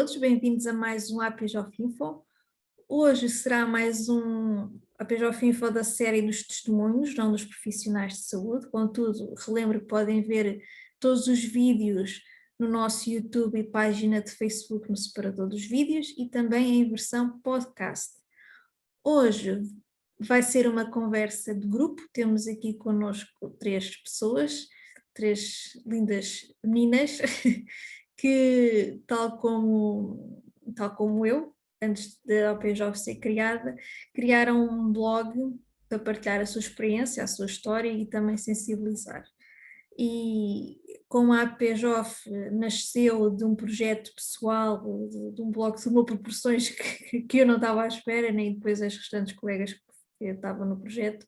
todos, bem-vindos a mais um APJOF Info. Hoje será mais um APJOF Info da série dos testemunhos, não dos profissionais de saúde. Contudo, relembro que podem ver todos os vídeos no nosso YouTube e página de Facebook no separador dos vídeos e também em versão podcast. Hoje vai ser uma conversa de grupo, temos aqui connosco três pessoas, três lindas meninas, que tal como eu, antes da OPJOF ser criada, criaram um blog para partilhar a sua experiência, a sua história e também sensibilizar. E como a APJOF nasceu de um projeto pessoal, de um blog de uma proporções que eu não estava à espera, nem depois as restantes colegas que estavam no projeto,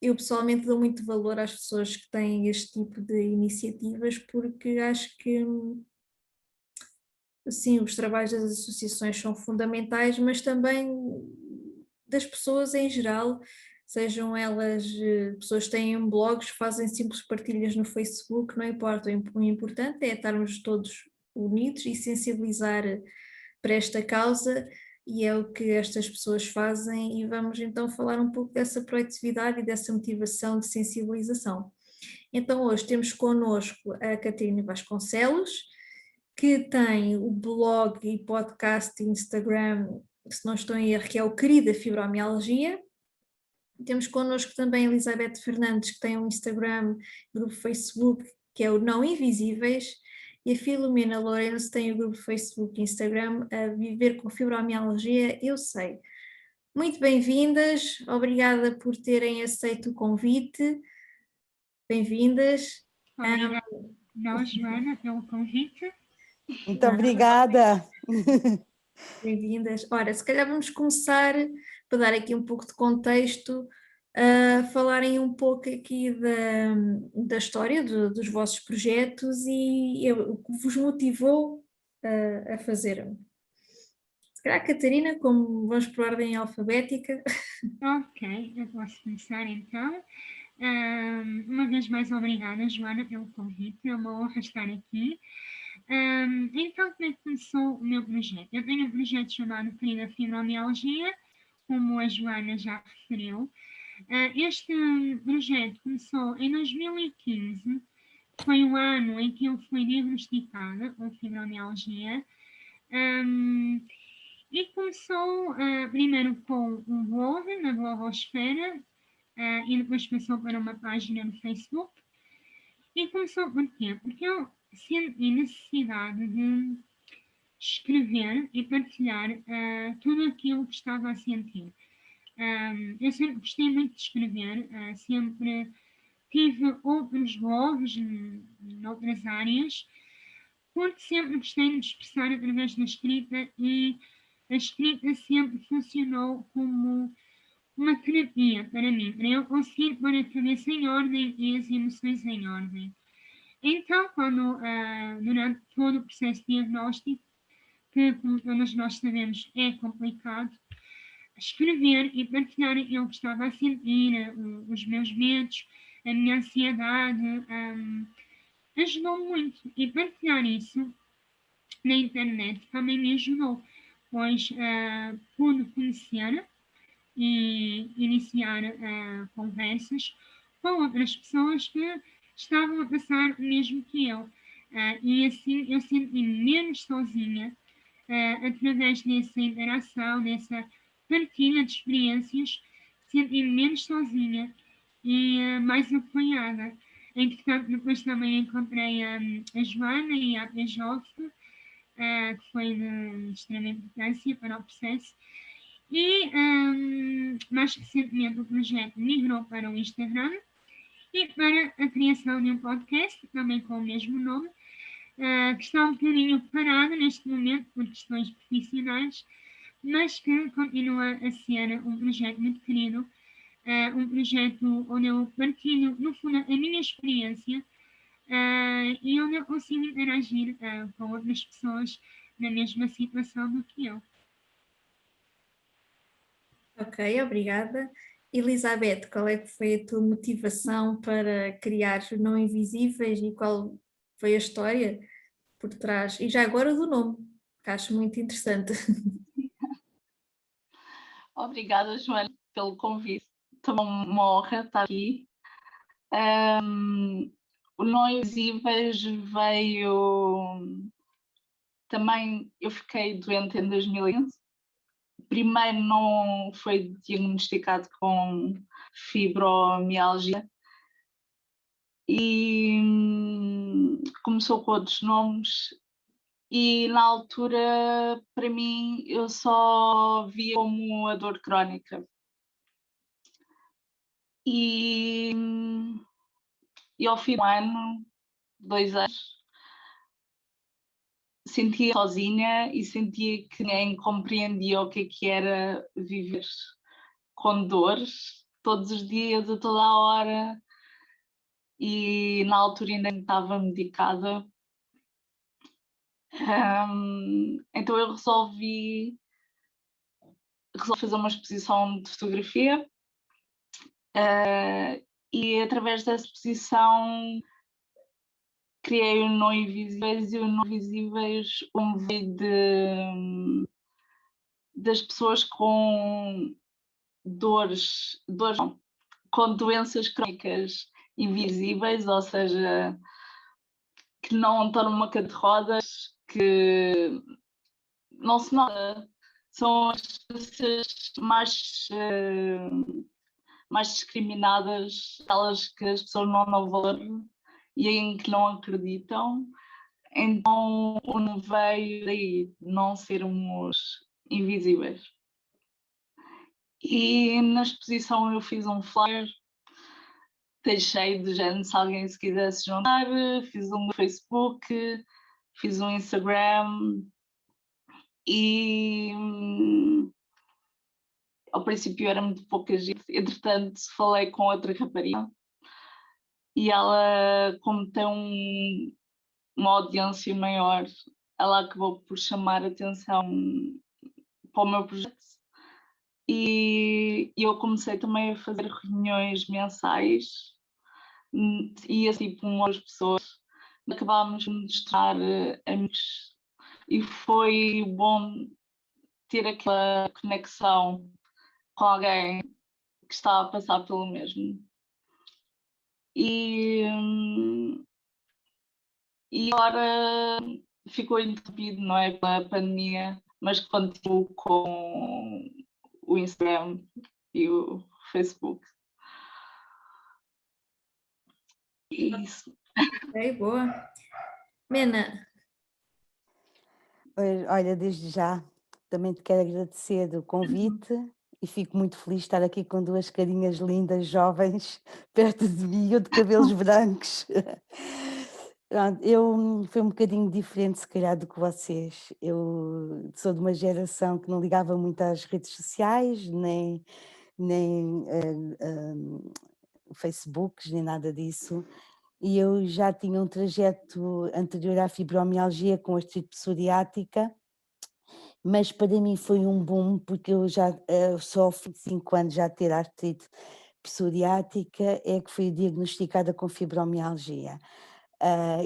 eu pessoalmente dou muito valor às pessoas que têm este tipo de iniciativas, porque acho que sim, os trabalhos das associações são fundamentais, mas também das pessoas em geral, sejam elas pessoas que têm blogs, fazem simples partilhas no Facebook, não importa, o importante é estarmos todos unidos e sensibilizar para esta causa, e é o que estas pessoas fazem, e vamos então falar um pouco dessa proatividade e dessa motivação de sensibilização. Então hoje temos connosco a Catarina Vasconcelos, que tem o blog e podcast e Instagram, se não estou em erro, que é o Querida Fibromialgia. Temos connosco também a Elizabeth Fernandes, que tem um Instagram, grupo Facebook, que é o Não Invisíveis, e a Filomena Lourenço tem o grupo Facebook e Instagram, a Viver com Fibromialgia, eu sei. Muito bem-vindas, obrigada por terem aceito o convite, bem-vindas. Obrigada, Joana, pelo convite. Muito obrigada. Bem-vindas. Ora, se calhar vamos começar, para dar aqui um pouco de contexto, a falarem um pouco aqui da história dos vossos projetos e o que vos motivou a fazer. Se calhar, Catarina, como vamos por ordem alfabética. Ok, eu posso começar então. Uma vez mais, obrigada, Joana, pelo convite. É uma honra estar aqui. Então, como é que começou o meu projeto? Eu tenho um projeto chamado Querida Fibromialgia, como a Joana já referiu. Este projeto começou em 2015, foi o ano em que eu fui diagnosticada com fibromialgia. E começou primeiro com um blog na blogosfera e depois passou para uma página no Facebook. E começou por quê? Porque eu senti necessidade de escrever e partilhar tudo aquilo que estava a sentir. Eu sempre gostei muito de escrever, sempre tive outros blogs noutras áreas, porque sempre gostei de me expressar através da escrita e a escrita sempre funcionou como uma terapia para mim, para eu conseguir pôr a cabeça em ordem e as emoções em ordem. Então, quando, durante todo o processo diagnóstico, que, como todos nós sabemos, é complicado, escrever e partilhar aquilo que estava a sentir, os meus medos, a minha ansiedade, ajudou muito. E partilhar isso na internet também me ajudou, pois pude conhecer e iniciar conversas com outras pessoas que estavam a passar o mesmo que eu. E assim eu senti-me menos sozinha através dessa interação, dessa partilha de experiências, senti-me menos sozinha e mais apoiada. Entretanto, depois também encontrei a Joana e a PJOF, que foi de extrema importância para o processo. E, mais recentemente, o projeto migrou para o Instagram e para a criação de um podcast, também com o mesmo nome, que está um bocadinho parado neste momento por questões profissionais, mas que continua a ser um projeto muito querido, um projeto onde eu partilho, no fundo, a minha experiência e onde eu consigo interagir com outras pessoas na mesma situação do que eu. Ok, obrigada. Elizabeth, qual é que foi a tua motivação para criar Não Invisíveis e qual foi a história por trás, e já agora do nome, que acho muito interessante. Obrigada, Joana, pelo convite. Também uma honra estar aqui. O Não Invisíveis veio... Também eu fiquei doente em 2015. Primeiro não foi diagnosticado com fibromialgia e começou com outros nomes. E na altura, para mim, eu só via como a dor crónica. E ao fim de um ano, 2 anos, sentia sozinha e sentia que ninguém compreendia o que era viver com dores todos os dias, a toda a hora. E na altura ainda estava medicada. Então eu resolvi fazer uma exposição de fotografia e através dessa exposição criei o Não Invisíveis, e o Não Invisíveis veio das pessoas com não, com doenças crónicas invisíveis, ou seja, que não estão numa cadeira de rodas, que não se nota. São as pessoas mais discriminadas, aquelas que as pessoas não dão valor e em que não acreditam. Então, o não veio daí, não sermos invisíveis. E na exposição eu fiz um flyer, deixei de género se alguém se quisesse juntar, fiz um no Facebook, fiz um Instagram e ao princípio era muito pouca gente. Entretanto, falei com outra rapariga e ela, como tem uma audiência maior, ela acabou por chamar a atenção para o meu projeto. E eu comecei também a fazer reuniões mensais e assim tipo umas pessoas. Acabámos de nos tornar amigos e foi bom ter aquela conexão com alguém que está a passar pelo mesmo. E agora ficou interrompido, não é, pela pandemia, mas continuo com o Instagram e o Facebook. E isso. Ok, boa. Mena. Olha, desde já também te quero agradecer o convite e fico muito feliz de estar aqui com duas carinhas lindas, jovens, perto de mim, eu de cabelos brancos. Foi um bocadinho diferente, se calhar, do que vocês. Eu sou de uma geração que não ligava muito às redes sociais, nem Facebooks, nem nada disso. E eu já tinha um trajeto anterior à fibromialgia com artrite psoriática, mas para mim foi um boom, porque eu já só ao fim de 5 anos já ter artrite psoriática é que fui diagnosticada com fibromialgia.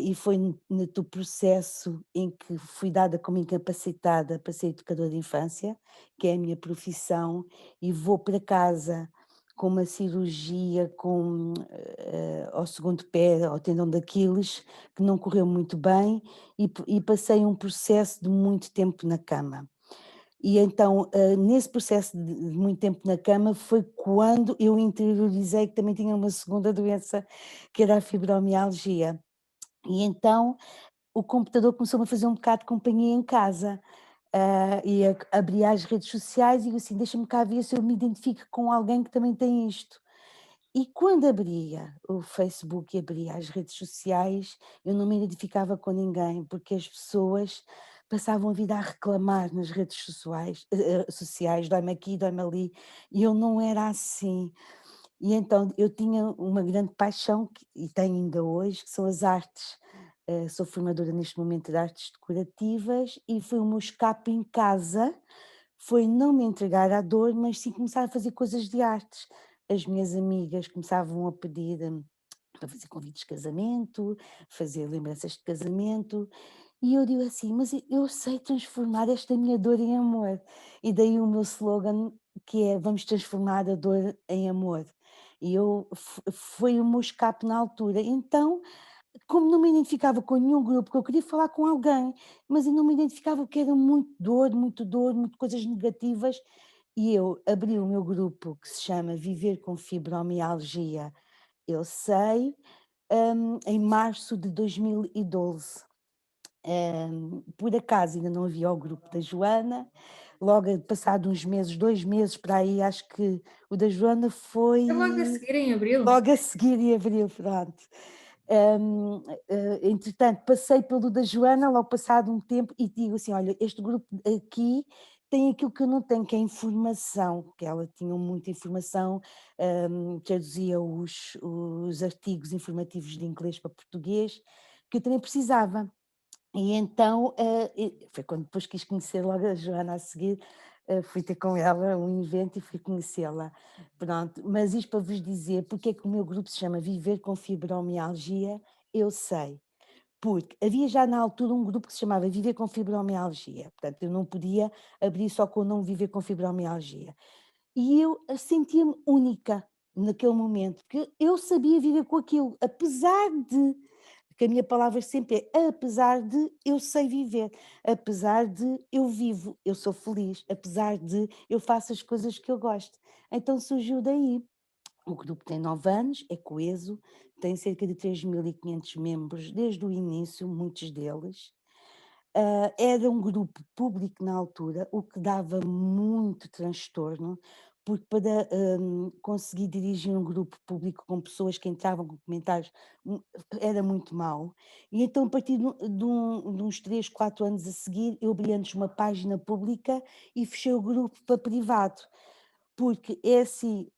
E foi no processo em que fui dada como incapacitada para ser educadora de infância, que é a minha profissão, e vou para casa com uma cirurgia ao segundo pé, ao tendão de Aquiles, que não correu muito bem, e passei um processo de muito tempo na cama. E então, nesse processo de muito tempo na cama, foi quando eu interiorizei que também tinha uma segunda doença, que era a fibromialgia. E então o computador começou-me a fazer um bocado de companhia em casa, e abria as redes sociais e eu assim, deixa-me cá ver se eu me identifico com alguém que também tem isto. E quando abria o Facebook e abria as redes sociais, eu não me identificava com ninguém, porque as pessoas passavam a vida a reclamar nas redes sociais, dói-me aqui, dói-me ali, e eu não era assim. E então eu tinha uma grande paixão, e tenho ainda hoje, que são as artes. Sou formadora neste momento de artes decorativas e foi o meu escape em casa, foi não me entregar à dor, mas sim começar a fazer coisas de artes. As minhas amigas começavam a pedir para fazer convites de casamento, fazer lembranças de casamento, E eu digo assim, mas eu sei transformar esta minha dor em amor. E daí o meu slogan, que é vamos transformar a dor em amor. E foi o meu escape na altura. Então, como não me identificava com nenhum grupo, que eu queria falar com alguém, mas eu não me identificava porque era muito dor, muito coisas negativas, e eu abri o meu grupo que se chama Viver com Fibromialgia, eu sei, em março de 2012. Por acaso ainda não havia o grupo da Joana, logo passado uns meses, 2 meses para aí, acho que o da Joana foi É logo a seguir, em abril. logo a seguir em abril, pronto. Entretanto, passei pelo da Joana, logo passado um tempo, e digo assim: olha, este grupo aqui tem aquilo que eu não tenho, que é informação, que ela tinha muita informação, traduzia os artigos informativos de inglês para português, que eu também precisava. E então, foi quando depois quis conhecer logo a Joana a seguir, fui ter com ela um evento e fui conhecê-la. Pronto, mas isto para vos dizer porque é que o meu grupo se chama Viver com Fibromialgia, eu sei. Porque havia já na altura um grupo que se chamava Viver com Fibromialgia, portanto eu não podia abrir só com o nome Viver com Fibromialgia. E eu sentia-me única naquele momento, porque eu sabia viver com aquilo, apesar de que a minha palavra sempre é apesar de eu sei viver, apesar de eu vivo, eu sou feliz, apesar de eu faço as coisas que eu gosto. Então surgiu daí. O grupo tem 9 anos, é coeso, tem cerca de 3.500 membros desde o início, muitos deles. Era um grupo público na altura, o que dava muito transtorno, porque para conseguir dirigir um grupo público com pessoas que entravam com comentários era muito mau. E então, a partir de uns 3, 4 anos a seguir, eu abri antes uma página pública e fechei o grupo para privado. Porque é assim,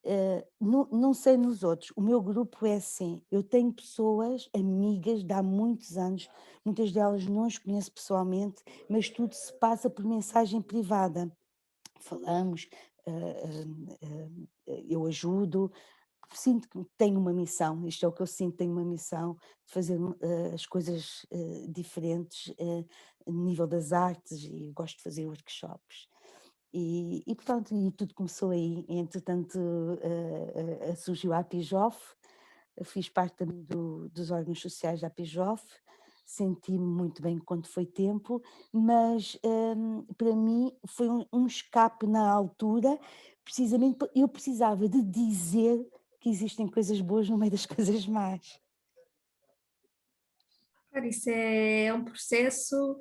não sei nos outros, o meu grupo é assim, eu tenho pessoas, amigas de há muitos anos, muitas delas não as conheço pessoalmente, mas tudo se passa por mensagem privada. Falamos, eu ajudo, sinto que tenho uma missão, isto é o que eu sinto, tenho uma missão de fazer as coisas diferentes a nível das artes e gosto de fazer workshops. E pronto, e tudo começou aí. Entretanto, surgiu a APIJOF, fiz parte também dos órgãos sociais da APIJOF, senti-me muito bem quando foi tempo, mas para mim foi um escape na altura, precisamente eu precisava de dizer que existem coisas boas no meio das coisas más. Claro, isso é um processo,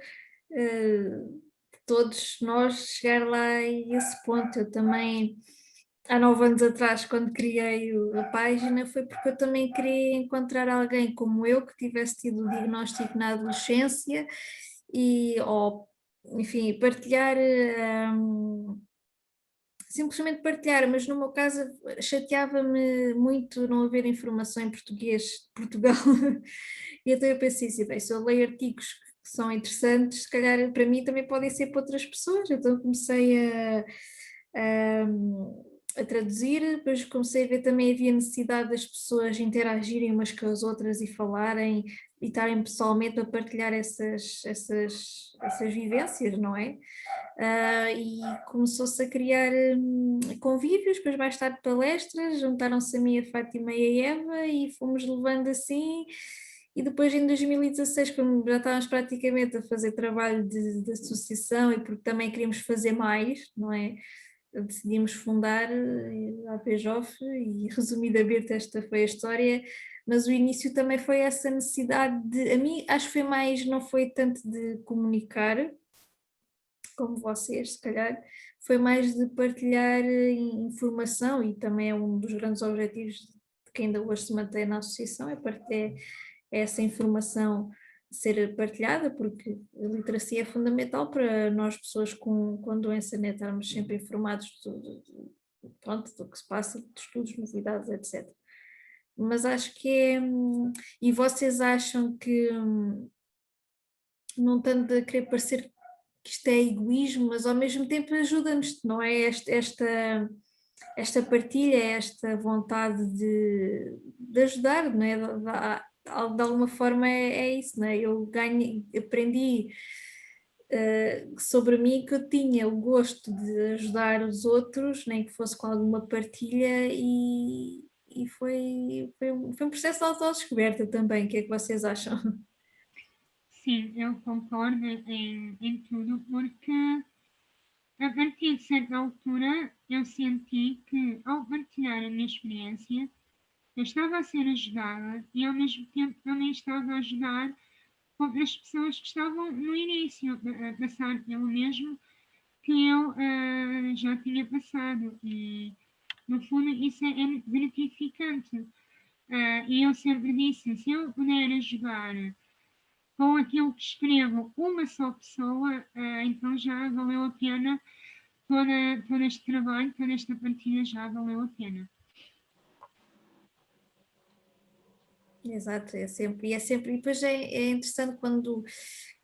de todos nós chegar lá a esse ponto. Eu também, há 9 anos atrás, quando criei a página, foi porque eu também queria encontrar alguém como eu, que tivesse tido o diagnóstico na adolescência ou, enfim, partilhar, simplesmente partilhar, mas no meu caso chateava-me muito não haver informação em português de Portugal. E então eu pensei assim, bem, se eu leio artigos que são interessantes, se calhar para mim também podem ser para outras pessoas. Então comecei a, a traduzir, depois comecei a ver também havia necessidade das pessoas interagirem umas com as outras e falarem e estarem pessoalmente a partilhar essas vivências, não é? E começou-se a criar convívios, depois mais tarde palestras, juntaram-se a mim, a Fátima e a Eva e fomos levando assim, e depois em 2016, quando já estávamos praticamente a fazer trabalho de associação e porque também queríamos fazer mais, não é? Decidimos fundar a APJOF e resumidamente esta foi a história, mas o início também foi essa necessidade a mim acho que foi mais, não foi tanto de comunicar, como vocês, se calhar, foi mais de partilhar informação e também é um dos grandes objetivos de quem ainda hoje se mantém na associação, é partilhar essa informação ser partilhada, porque a literacia é fundamental para nós, pessoas com doença, né, estarmos sempre informados pronto, do que se passa, de estudos, novidades, etc. Mas acho que é, e vocês acham que, não tanto a querer parecer que isto é egoísmo, mas ao mesmo tempo ajuda-nos, não é? Esta partilha, esta vontade de ajudar, não é? de alguma forma é isso, não é? Eu aprendi sobre mim que eu tinha o gosto de ajudar os outros, nem que fosse com alguma partilha, e foi um processo de autodescoberta também. O que é que vocês acham? Sim, eu concordo em tudo, porque a partir de certa altura eu senti que, ao partilhar a minha experiência, eu estava a ser ajudada e, ao mesmo tempo, também estava a ajudar outras pessoas que estavam no início a passar pelo mesmo que eu já tinha passado. E, no fundo, isso é muito gratificante. E eu sempre disse: se eu puder ajudar com aquilo que escrevo uma só pessoa, então já valeu a pena todo este trabalho, toda esta partilha já valeu a pena. Exato, e depois é interessante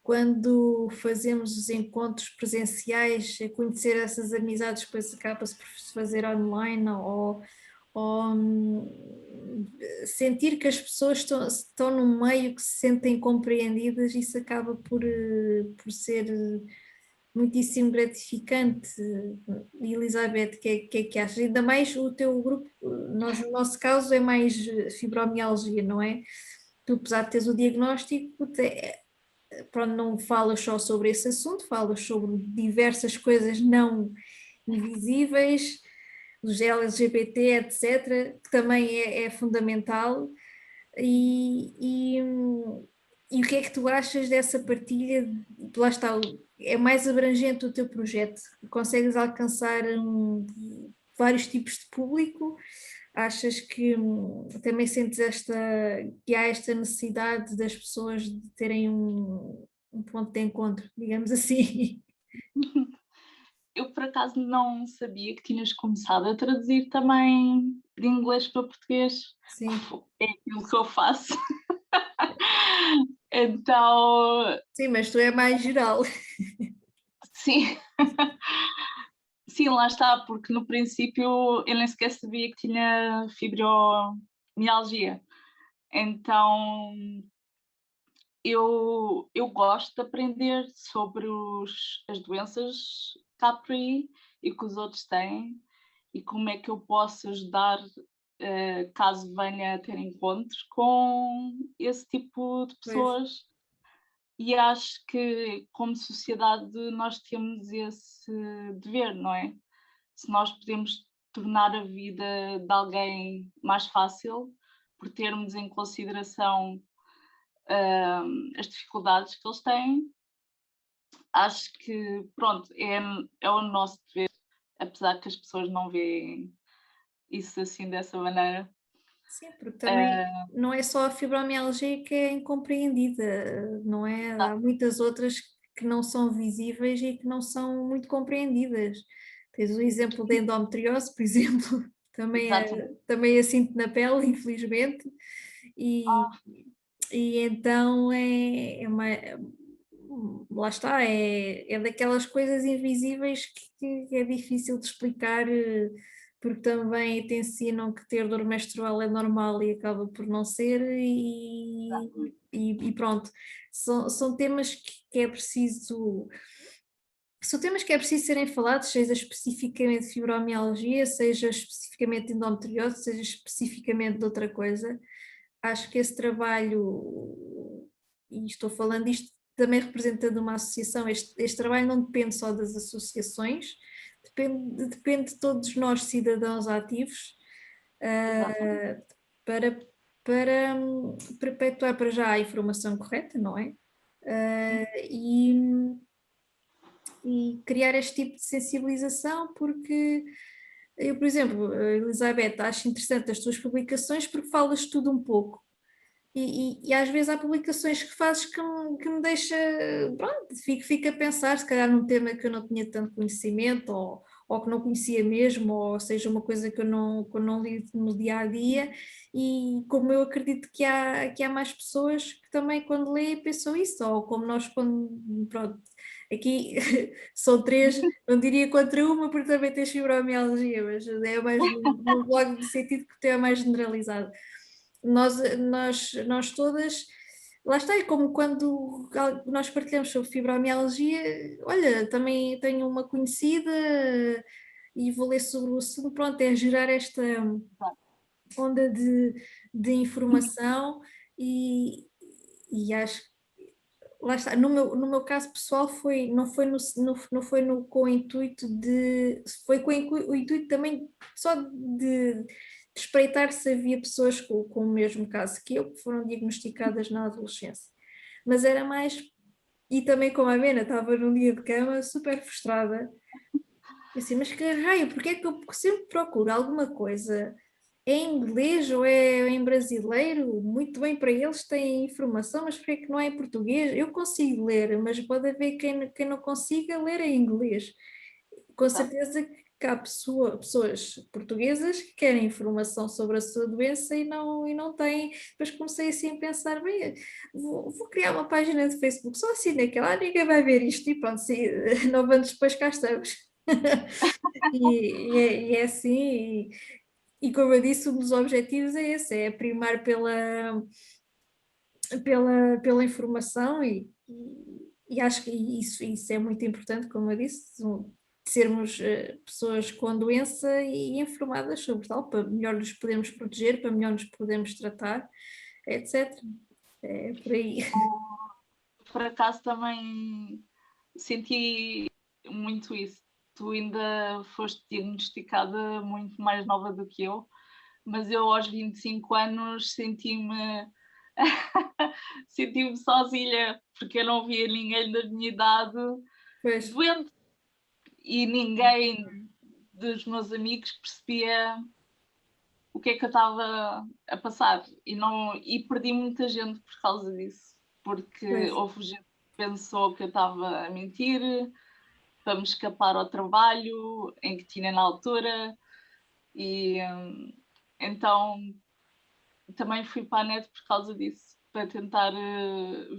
quando fazemos os encontros presenciais, conhecer essas amizades, depois acaba-se por se fazer online, ou sentir que as pessoas estão num meio que se sentem compreendidas. Isso acaba por ser muitíssimo gratificante. Elizabeth, o que é que achas? Ainda mais o teu grupo, no nosso caso é mais fibromialgia, não é? Tu, apesar de teres o diagnóstico, pronto, não falas só sobre esse assunto, falas sobre diversas coisas não invisíveis, os LGBT, etc., que também é fundamental. E, e, e o que é que tu achas dessa partilha? Lá está, é mais abrangente o teu projeto, consegues alcançar vários tipos de público. Achas que também sentes que há esta necessidade das pessoas de terem um ponto de encontro, digamos assim? Eu, por acaso, não sabia que tinhas começado a traduzir também de inglês para português. Sim, É aquilo que eu faço. Então, sim, mas tu é mais geral. sim. Sim, lá está, porque no princípio eu nem sequer sabia que tinha fibromialgia. Então, eu gosto de aprender sobre as doenças Capri e que os outros têm, e como é que eu posso ajudar caso venha a ter encontros com esse tipo de Pois, pessoas. E acho que, como sociedade, nós temos esse dever, não é? Se nós podemos tornar a vida de alguém mais fácil por termos em consideração as dificuldades que eles têm, acho que, pronto, é o nosso dever, apesar que as pessoas não veem isso assim dessa maneira. sim, porque também não é só a fibromialgia que é incompreendida, não é? Há muitas outras que não são visíveis e que não são muito compreendidas. Tens o exemplo da endometriose, por exemplo, Exatamente. também a sinto na pele, infelizmente, e, e então lá está, é daquelas coisas invisíveis que é difícil de explicar, porque também te ensinam que ter dor menstrual é normal e acaba por não ser, e pronto, são temas que é preciso. São temas que é preciso serem falados, seja especificamente fibromialgia, seja especificamente endometriose, seja especificamente de outra coisa. Acho que esse trabalho, e estou falando isto também representando uma associação, este trabalho não depende só das associações, depende de todos nós, cidadãos ativos, uh, para, para perpetuar para já a informação correta, não é? E criar este tipo de sensibilização, porque eu, por exemplo, Elizabeth, acho interessante as tuas publicações porque falas tudo um pouco. E às vezes há publicações que fazes que me deixa, pronto, fico a pensar, se calhar num tema que eu não tinha tanto conhecimento, ou que não conhecia mesmo, ou seja, uma coisa que eu não li no dia a dia, e como eu acredito que há mais pessoas que também quando leem pensam isso, ou como nós quando, pronto, aqui são três, não diria contra uma porque também tens fibromialgia, mas é mais no blog no sentido que o teu é mais generalizado. nós todas, lá está, é como quando nós partilhamos sobre fibromialgia, olha, também tenho uma conhecida e vou ler sobre o assunto, pronto, é gerar esta onda de informação e acho que lá está, no meu caso pessoal não foi com o intuito foi com o intuito também só de espreitar se havia pessoas com o mesmo caso que eu, que foram diagnosticadas na adolescência. Mas era mais, e também como a Bena estava num dia de cama super frustrada, eu assim, mas que raio, porque é que eu sempre procuro alguma coisa em inglês ou é em brasileiro? Muito bem para eles, têm informação, mas porquê é que não é em português? Eu consigo ler, mas pode haver quem não consiga ler em inglês. Com certeza que há pessoas portuguesas que querem informação sobre a sua doença e não têm. Depois comecei assim a pensar, bem, vou criar uma página de Facebook, só assim naquela, ninguém vai ver isto e pronto, sim, 9 anos depois cá estamos. E é assim, e como eu disse, um dos objetivos é esse, é primar pela informação e acho que isso é muito importante, como eu disse, sermos pessoas com doença e informadas sobre tal, para melhor nos podermos proteger, para melhor nos podermos tratar, etc. É por aí. Por acaso também senti muito isso. Tu ainda foste diagnosticada muito mais nova do que eu, mas eu aos 25 anos senti-me sozinha, porque eu não via ninguém da minha idade Pois, doente e ninguém dos meus amigos percebia o que é que eu estava a passar e perdi muita gente por causa disso, porque pois. houve gente que pensou que eu estava a mentir para me escapar ao trabalho em que tinha na altura e então também fui para a net por causa disso, para tentar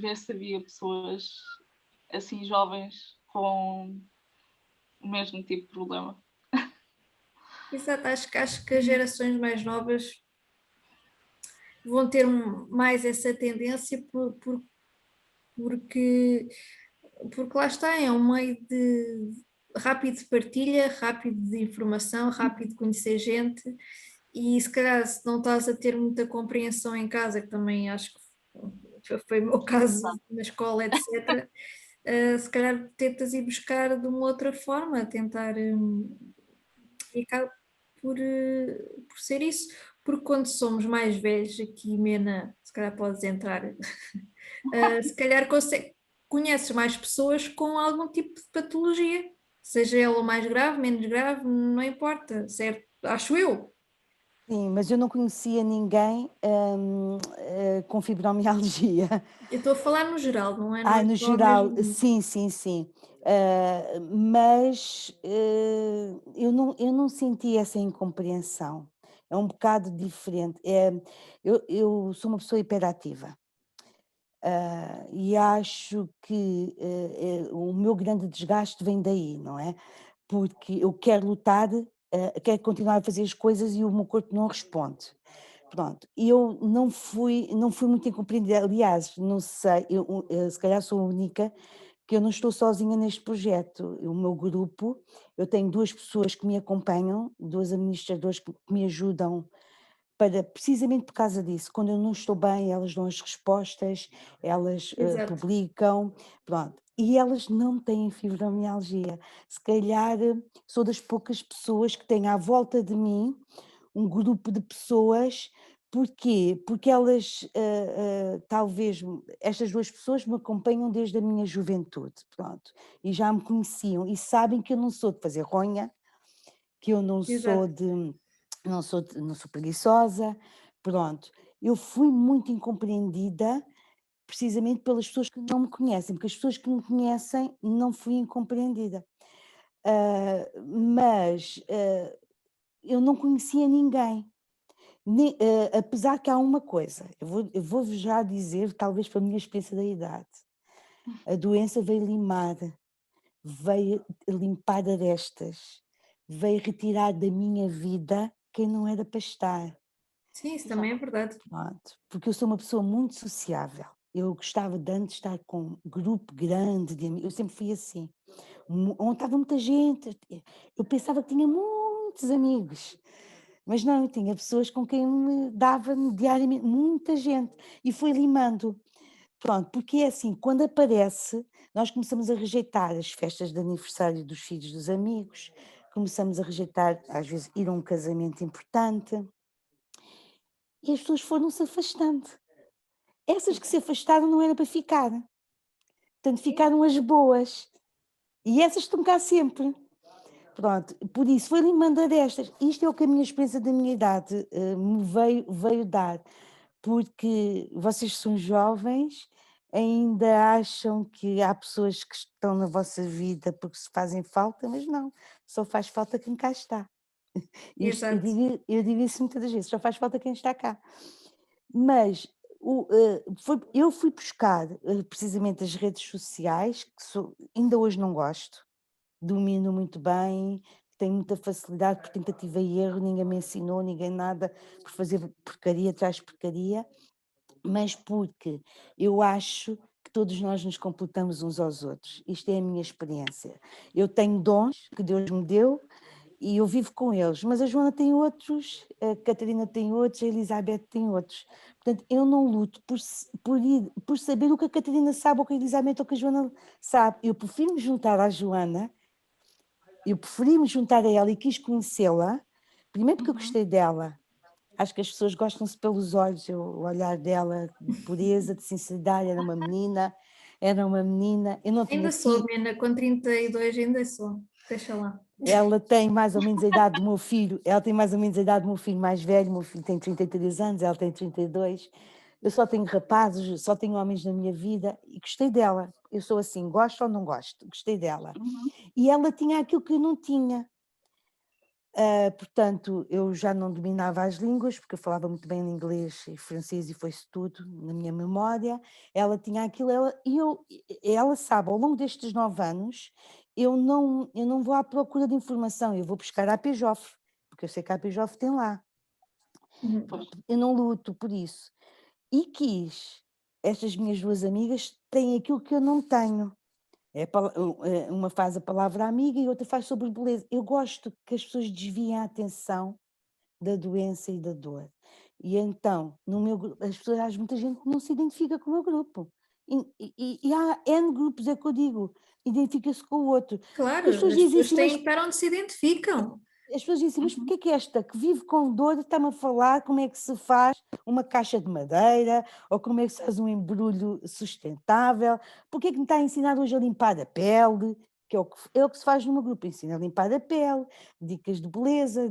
ver se havia pessoas assim jovens com o mesmo tipo de problema. Exato, acho que as gerações mais novas vão ter mais essa tendência porque, porque lá está, é um meio de rápido de partilha, rápido de informação, rápido de conhecer gente e se calhar se não estás a ter muita compreensão em casa, que também acho que foi o meu caso na escola, etc., se calhar tentas ir buscar de uma outra forma, tentar e acaba por ser isso, porque quando somos mais velhos, aqui Mena, se calhar podes entrar, se calhar conheces mais pessoas com algum tipo de patologia, seja ela mais grave, menos grave, não importa, certo? Acho eu. Sim, mas eu não conhecia ninguém com fibromialgia. Eu estou a falar no geral, não é No só geral, mesmo. sim, sim, sim. Mas eu não senti essa incompreensão. É um bocado diferente. Eu sou uma pessoa hiperativa. E acho que o meu grande desgaste vem daí, não é? Porque eu quero lutar, quero continuar a fazer as coisas e o meu corpo não responde. Pronto, e eu não fui muito incompreendida, aliás, não sei, se calhar sou a única que eu não estou sozinha neste projeto. O meu grupo, eu tenho 2 pessoas que me acompanham, 2 administradores que me ajudam precisamente por causa disso, quando eu não estou bem, elas dão as respostas, elas Exato, publicam, pronto. E elas não têm fibromialgia. Se calhar sou das poucas pessoas que têm à volta de mim um grupo de pessoas. Porquê? Porque elas, talvez, estas 2 pessoas me acompanham desde a minha juventude, pronto, e já me conheciam e sabem que eu não sou de fazer ronha, que eu não sou exato. de não sou preguiçosa, pronto. Eu fui muito incompreendida, precisamente pelas pessoas que não me conhecem, porque as pessoas que me conhecem não fui incompreendida. Mas eu não conhecia ninguém. Apesar que há uma coisa, eu vou-vos já dizer, talvez pela minha experiência da idade, a doença veio limar, veio limpar arestas, veio retirar da minha vida quem não era para estar. Sim, isso também é verdade. Pronto, porque eu sou uma pessoa muito sociável. Eu gostava de antes estar com um grupo grande de amigos, eu sempre fui assim. Onde estava muita gente, eu pensava que tinha muitos amigos, mas não, eu tinha pessoas com quem me dava diariamente, muita gente, e foi limando. Pronto, porque é assim, quando aparece, nós começamos a rejeitar as festas de aniversário dos filhos dos amigos, começamos a rejeitar, às vezes, ir a um casamento importante, e as pessoas foram-se afastando. Essas que se afastaram não era para ficar, portanto ficaram as boas, e essas estão cá sempre. Pronto, por isso foi limando a destas. Isto é o que a minha experiência da minha idade me veio dar, porque vocês são jovens, ainda acham que há pessoas que estão na vossa vida porque se fazem falta, mas não, só faz falta quem cá está. Eu Exato. eu digo isso muitas das vezes, só faz falta quem está cá. Mas eu fui buscar precisamente as redes sociais, ainda hoje não gosto, domino muito bem, tenho muita facilidade por tentativa e erro, ninguém me ensinou, ninguém nada, por fazer porcaria atrás porcaria, mas porque eu acho que todos nós nos completamos uns aos outros. Isto é a minha experiência. Eu tenho dons que Deus me deu e eu vivo com eles, mas a Joana tem outros, a Catarina tem outros, a Elizabeth tem outros. Portanto, eu não luto por saber o que a Catarina sabe, ou que a Elizabeth ou que a Joana sabe. Eu prefiro me juntar à Joana, eu preferi me juntar a ela e quis conhecê-la, primeiro porque eu gostei dela. Acho que as pessoas gostam-se pelos olhos, o olhar dela, de pureza, de sinceridade, era uma menina, eu não tinha Ainda sou, filho, menina, com 32 ainda sou. Deixa lá. ela tem mais ou menos a idade do meu filho, ela tem mais ou menos a idade do meu filho mais velho, meu filho tem 33 anos, ela tem 32, eu só tenho rapazes, só tenho homens na minha vida e gostei dela, eu sou assim, gosto ou não gosto, gostei dela. Uhum. E ela tinha aquilo que eu não tinha. Portanto, eu já não dominava as línguas, porque eu falava muito bem inglês e francês e foi-se tudo na minha memória. Ela tinha aquilo, ela sabe, ao longo destes 9 anos, eu não vou à procura de informação, eu vou buscar a PJOF, porque eu sei que a PJOF tem lá. Pois. Eu não luto por isso. E quis, estas minhas duas amigas têm aquilo que eu não tenho. Uma faz a palavra amiga e outra faz sobre beleza. Eu gosto que as pessoas desviem a atenção da doença e da dor. E então, no meu grupo, as pessoas, há muita gente que não se identifica com o meu grupo. E há N grupos, é que eu digo, identifica-se com o outro. Claro, As pessoas as dizem pessoas assim, mas têm que estar onde se identificam. as pessoas dizem, mas Uhum. porquê que esta que vive com dor está-me a falar como é que se faz uma caixa de madeira ou como é que se faz um embrulho sustentável? Porquê que me está a ensinar hoje a limpar a pele? Que é o que se faz no meu grupo, ensina a limpar a pele, dicas de beleza,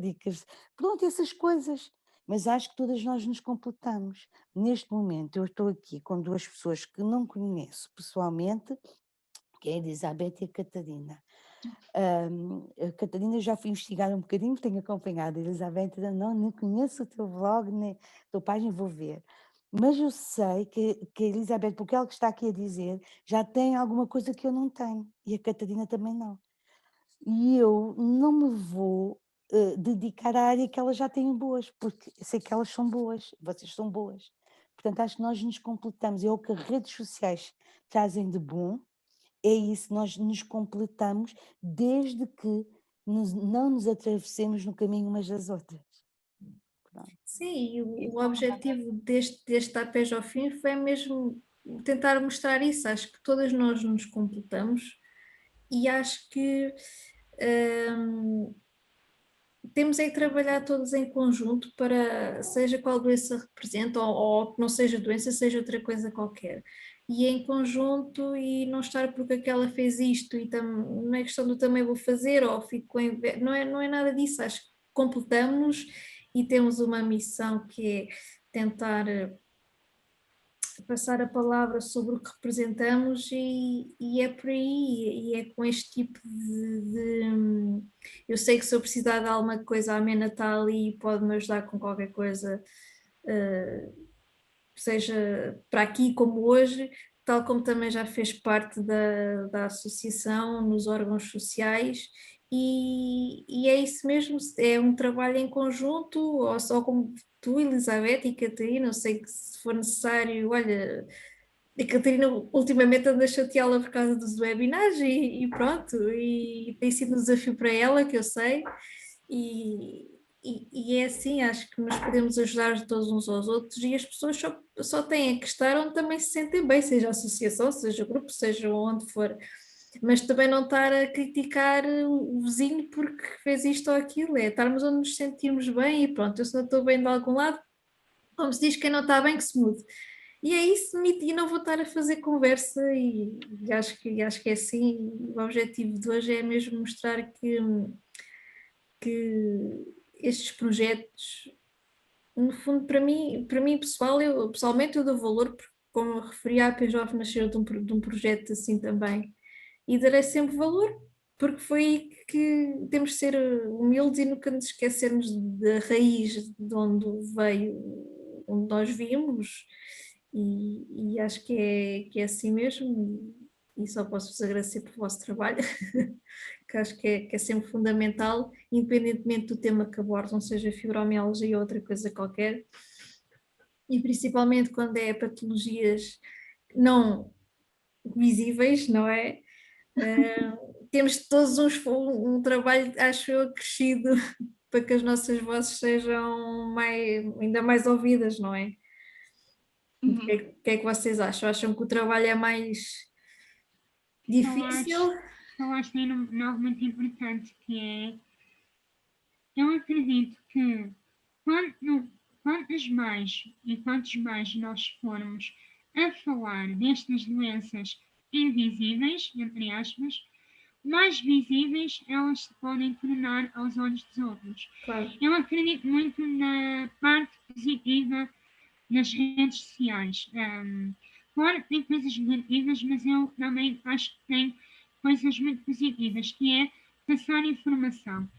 pronto, essas coisas. Mas acho que todas nós nos completamos. Neste momento eu estou aqui com duas pessoas que não conheço pessoalmente, que é a Elizabeth e a Catarina. A Catarina já fui investigar um bocadinho, tenho acompanhado. A Elizabeth ainda não conheço o teu blog, nem a tua página, vou ver. Mas eu sei que a Elizabeth, porque ela que está aqui a dizer, já tem alguma coisa que eu não tenho. E a Catarina também não. E eu não me vou dedicar à área que elas já têm boas, porque sei que elas são boas, vocês são boas. Portanto, acho que nós nos completamos. É o que as redes sociais trazem de bom, é isso, nós nos completamos desde que não nos atravessemos no caminho umas das outras. Pronto. Sim, e o Isso é verdade. objetivo deste APEJ ao fim foi mesmo tentar mostrar isso. Acho que todas nós nos completamos e acho que hum, temos é que trabalhar todos em conjunto para, seja qual doença representa, ou que não seja doença, seja outra coisa qualquer. E em conjunto e não estar porque aquela fez isto e não é questão do também vou fazer ou fico com inveja, não é nada disso, acho que completamos-nos e temos uma missão que é tentar passar a palavra sobre o que representamos e é por aí, e é com este tipo eu sei que se eu precisar de alguma coisa, a Amena está ali e pode-me ajudar com qualquer coisa, seja para aqui como hoje, tal como também já fez parte da associação, nos órgãos sociais, e é isso mesmo, é um trabalho em conjunto, ou só como tu, Elizabeth e Catarina, eu sei que se for necessário, olha, a Catarina ultimamente anda a chateá-la por causa dos webinars e pronto, e tem sido um desafio para ela, que eu sei, e, e é assim, acho que nos podemos ajudar todos uns aos outros e as pessoas só têm que estar onde também se sentem bem, seja associação, seja grupo, seja onde for, mas também não estar a criticar o vizinho porque fez isto ou aquilo, é estarmos onde nos sentirmos bem e pronto, eu se não estou bem de algum lado, como se diz, quem não está bem que se mude. E é isso, e não vou estar a fazer conversa e acho que é assim, o objetivo de hoje é mesmo mostrar que estes projetos, no fundo, para mim pessoal, pessoalmente eu dou valor, porque como eu referi, a AP Jovem nasceu de um projeto assim também, e darei sempre valor, porque foi aí que temos de ser humildes e nunca nos esquecermos da raiz de onde veio, onde nós vimos, e acho que é assim mesmo, e só posso vos agradecer pelo vosso trabalho, que acho que é sempre fundamental, independentemente do tema que abordam, seja fibromialgia ou outra coisa qualquer, e principalmente quando é patologias não visíveis, não é? Temos todos um trabalho, acho eu, acrescido para que as nossas vozes sejam ainda mais ouvidas, não é? Que é que vocês acham? Acham que o trabalho é mais difícil? Eu acho que é algo muito importante, que é, eu acredito que quantos mais nós formos a falar destas doenças invisíveis, entre aspas, mais visíveis elas se podem tornar aos olhos dos outros. Claro. Eu acredito muito na parte positiva nas redes sociais. Claro que tem coisas negativas, mas eu também acho que tem coisas muito positivas, que é passar informação.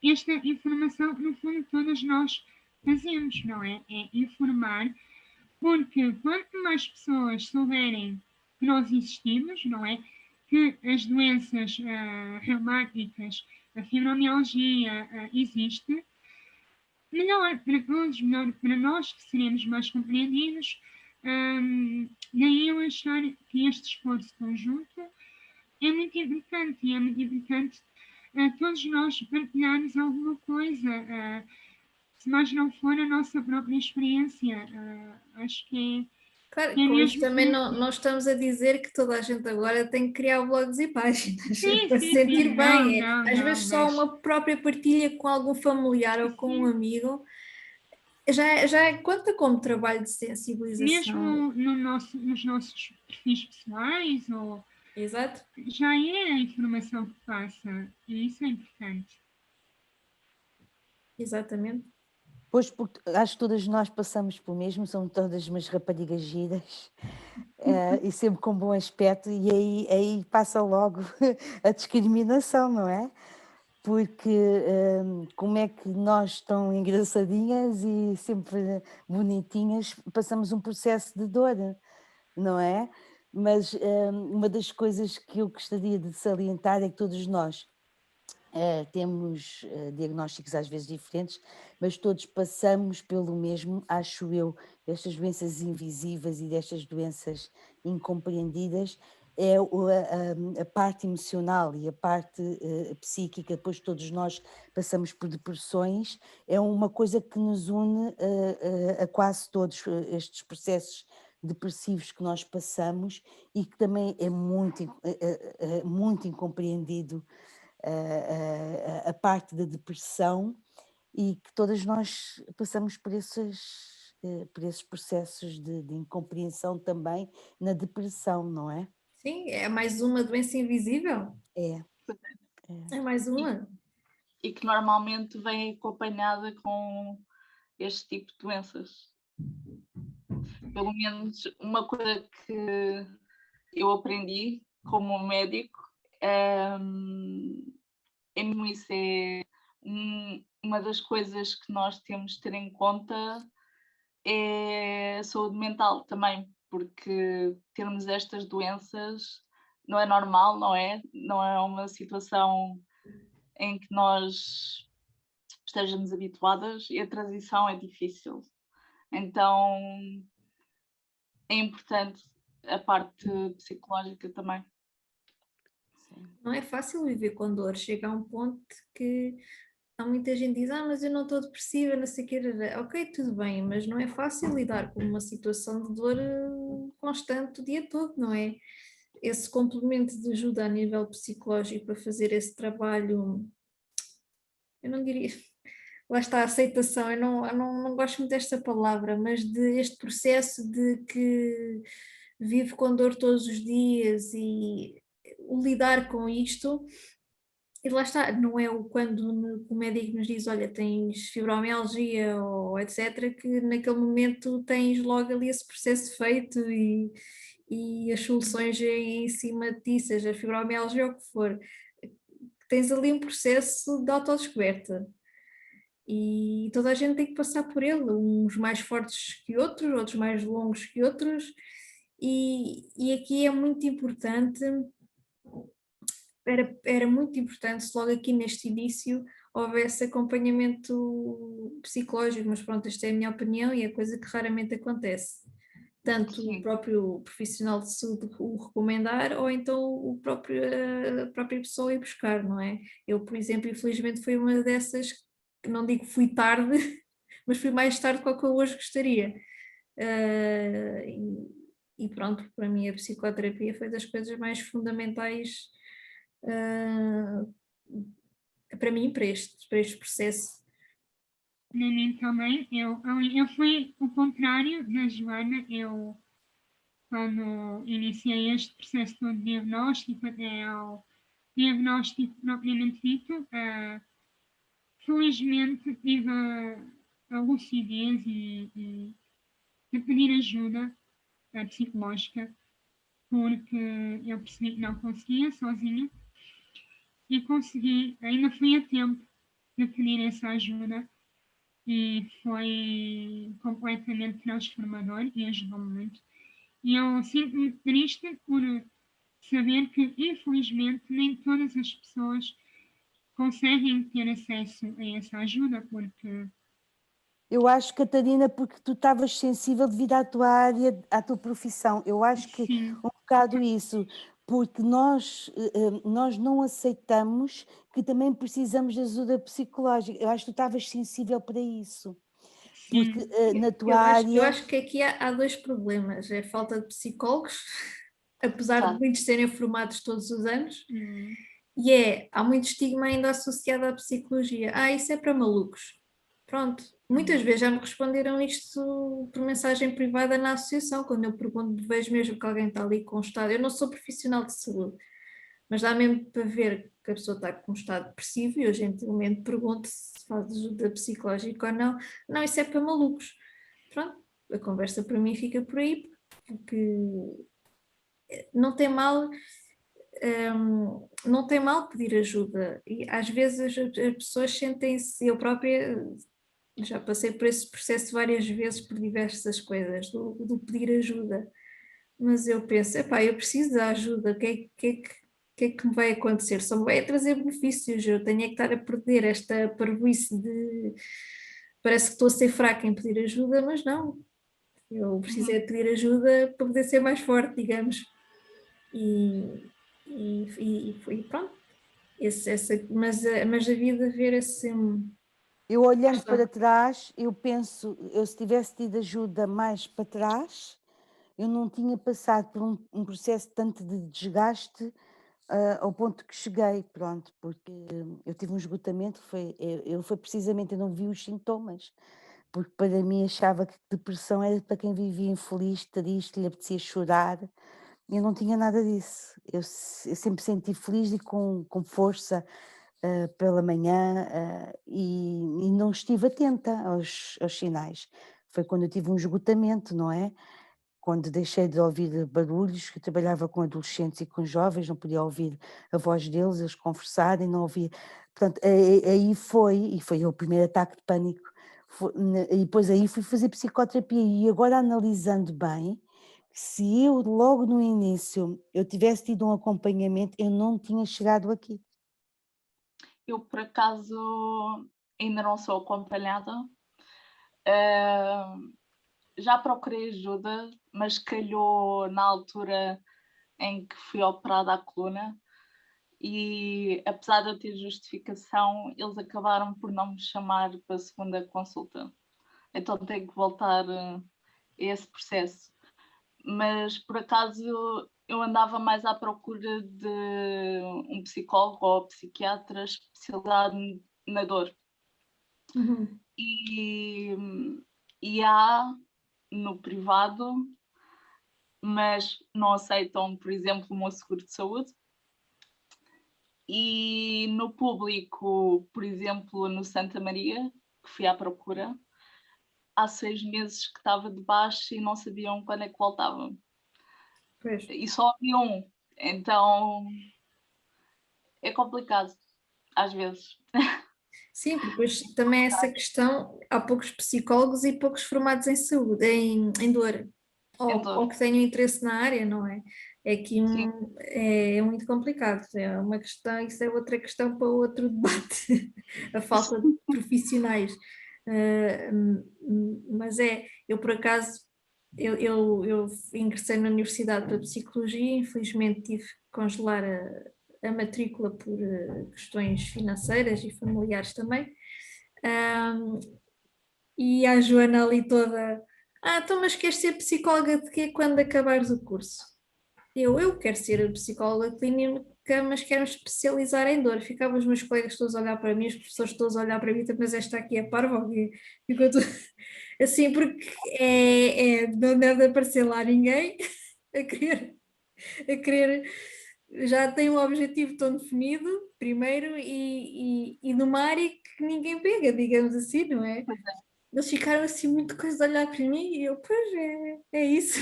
Esta informação, no fundo, todas nós fazemos, não é? É informar, porque quanto mais pessoas souberem que nós existimos, não é? Que as doenças reumáticas, a fibromialgia existe, melhor para todos, melhor para nós, que seremos mais compreendidos. Daí eu achar que este esforço conjunto é muito importante, e é muito importante todos nós partilharmos alguma coisa, se mais não for a nossa própria experiência. Acho que Claro, é com isto mesmo também que... não estamos a dizer que toda a gente agora tem que criar blogs e páginas Sim, para se sim, sim, sentir bem. Às não, vezes só mas uma própria partilha com algum familiar ou com um sim, amigo já conta como trabalho de sensibilização. mesmo nos nossos perfis pessoais, ou Exato, já é a informação que passa, e isso é importante. exatamente. Pois, porque acho que todas nós passamos pelo mesmo, são todas umas raparigas giras e sempre com bom aspecto, e aí passa logo a discriminação, não é? Porque como é que nós tão engraçadinhas e sempre bonitinhas passamos um processo de dor, não é? Mas uma das coisas que eu gostaria de salientar é que todos nós temos diagnósticos às vezes diferentes, mas todos passamos pelo mesmo, acho eu, destas doenças invisíveis e destas doenças incompreendidas, é a parte emocional e a parte psíquica. Depois todos nós passamos por depressões, é uma coisa que nos une a quase todos estes processos depressivos que nós passamos, e que também é muito incompreendido a parte da depressão, e que todas nós passamos por esses processos de incompreensão também na depressão, não é? Sim, é mais uma doença invisível. É. É mais uma. E que normalmente vem acompanhada com este tipo de doenças. Pelo menos uma coisa que eu aprendi como médico é mesmo isso, é uma das coisas que nós temos de ter em conta é a saúde mental também, porque termos estas doenças não é normal, não é? Não é uma situação em que nós estejamos habituadas e a transição é difícil. Então é importante a parte psicológica também. Não é fácil viver com dor, chega a um ponto que há muita gente que diz, mas eu não estou depressiva, não sei o que, ok, tudo bem, mas não é fácil lidar com uma situação de dor constante o dia todo, não é? Esse complemento de ajuda a nível psicológico para fazer esse trabalho, eu não diria, lá está a aceitação, eu não gosto muito desta palavra, mas de este processo de que vive com dor todos os dias e o lidar com isto, e lá está, não é quando o médico nos diz, olha, tens fibromialgia ou etc, que naquele momento tens logo ali esse processo feito e as soluções em cima de ti, seja fibromialgia ou o que for. Tens ali um processo de autodescoberta e toda a gente tem que passar por ele, uns mais fortes que outros mais longos que outros, e aqui é muito importante, era muito importante se logo aqui neste início houvesse acompanhamento psicológico, mas pronto, esta é a minha opinião e é coisa que raramente acontece. Tanto o próprio profissional de saúde o recomendar ou então a própria pessoa ir buscar, não é? Eu, por exemplo, infelizmente fui uma dessas, que não digo que fui tarde, mas fui mais tarde do que eu hoje gostaria. E pronto, para mim a psicoterapia foi das coisas mais fundamentais para mim, para este processo. Para mim também, eu fui o contrário da Joana, eu quando iniciei este processo de diagnóstico até ao diagnóstico propriamente dito, felizmente tive a lucidez e de pedir ajuda psicológica, porque eu percebi que não conseguia sozinha e consegui, ainda fui a tempo de pedir essa ajuda e foi completamente transformador e ajudou-me muito. E eu sinto-me triste por saber que, infelizmente, nem todas as pessoas conseguem ter acesso a essa ajuda, porque... Eu acho, Catarina, porque tu estavas sensível devido à tua área, à tua profissão. Eu acho que Sim. um bocado isso, porque nós não aceitamos que também precisamos de ajuda psicológica. Eu acho que tu estavas sensível para isso. Sim. Porque na tua área... Eu acho que aqui há dois problemas, é a falta de psicólogos, apesar de muitos serem formados todos os anos, e há muito estigma ainda associado à psicologia. Isso é para malucos. Pronto, muitas vezes já me responderam isto por mensagem privada na associação, quando eu pergunto, vejo mesmo que alguém está ali com um estado, eu não sou profissional de saúde, mas dá mesmo para ver que a pessoa está com um estado depressivo e eu gentilmente pergunto se faz ajuda psicológica ou não. Não, isso é para malucos. Pronto, a conversa para mim fica por aí, porque não tem mal... não tem mal pedir ajuda e às vezes as pessoas sentem-se, eu própria já passei por esse processo várias vezes por diversas coisas, do pedir ajuda, mas eu penso, eu preciso de ajuda, o que é que me vai acontecer? Só me vai trazer benefícios, eu tenho é que estar a perder esta parvoíce de parece que estou a ser fraca em pedir ajuda, mas não, eu preciso é de pedir ajuda para poder ser mais forte, digamos, e pronto, mas a vida ver esse... Eu olhando para trás, eu penso, eu se tivesse tido ajuda mais para trás, eu não tinha passado por um processo tanto de desgaste ao ponto que cheguei, pronto, porque eu tive um esgotamento, foi precisamente, eu não vi os sintomas, porque para mim achava que depressão era para quem vivia infeliz, triste, lhe apetecia chorar, e eu não tinha nada disso, eu sempre senti feliz e com força pela manhã e não estive atenta aos sinais. Foi quando eu tive um esgotamento, não é? Quando deixei de ouvir barulhos, que eu trabalhava com adolescentes e com jovens, não podia ouvir a voz deles, eles conversarem, não ouvia. Portanto, aí foi o primeiro ataque de pânico. E depois aí fui fazer psicoterapia e agora analisando bem, se eu logo no início eu tivesse tido um acompanhamento, eu não tinha chegado aqui. eu por acaso ainda não sou acompanhada. Já procurei ajuda, mas calhou na altura em que fui operada à coluna e, apesar de eu ter justificação, eles acabaram por não me chamar para a segunda consulta. Então tenho que voltar a esse processo. Mas, por acaso, eu andava mais à procura de um psicólogo ou psiquiatra especializado na dor. Uhum. E há no privado, mas não aceitam, por exemplo, o meu seguro de saúde. E no público, por exemplo, no Santa Maria, que fui à procura, há 6 meses que estava de baixa e não sabiam quando é que voltava. Pois. E só havia um. Então é complicado, às vezes. Sim, porque depois também essa questão, há poucos psicólogos e poucos formados em saúde, em dor, ou que tenham interesse na área, não é? É que é muito complicado, é uma questão, isso é outra questão para outro debate, a falta de profissionais. Mas eu por acaso, eu ingressei na Universidade para Psicologia, infelizmente tive que congelar a matrícula por questões financeiras e familiares também. E a Joana ali toda, então mas queres ser psicóloga de quê quando acabares o curso? Eu quero ser psicóloga clínica, mas quero me especializar em dor. Ficavam os meus colegas todos a olhar para mim, os professores todos a olhar para mim, mas esta aqui é parva, ficou tudo assim, porque não deve aparecer lá ninguém a querer já tem um objetivo tão definido, primeiro, e numa área que ninguém pega, digamos assim, não é? Eles ficaram assim muito coisa a olhar para mim e eu, pois é isso.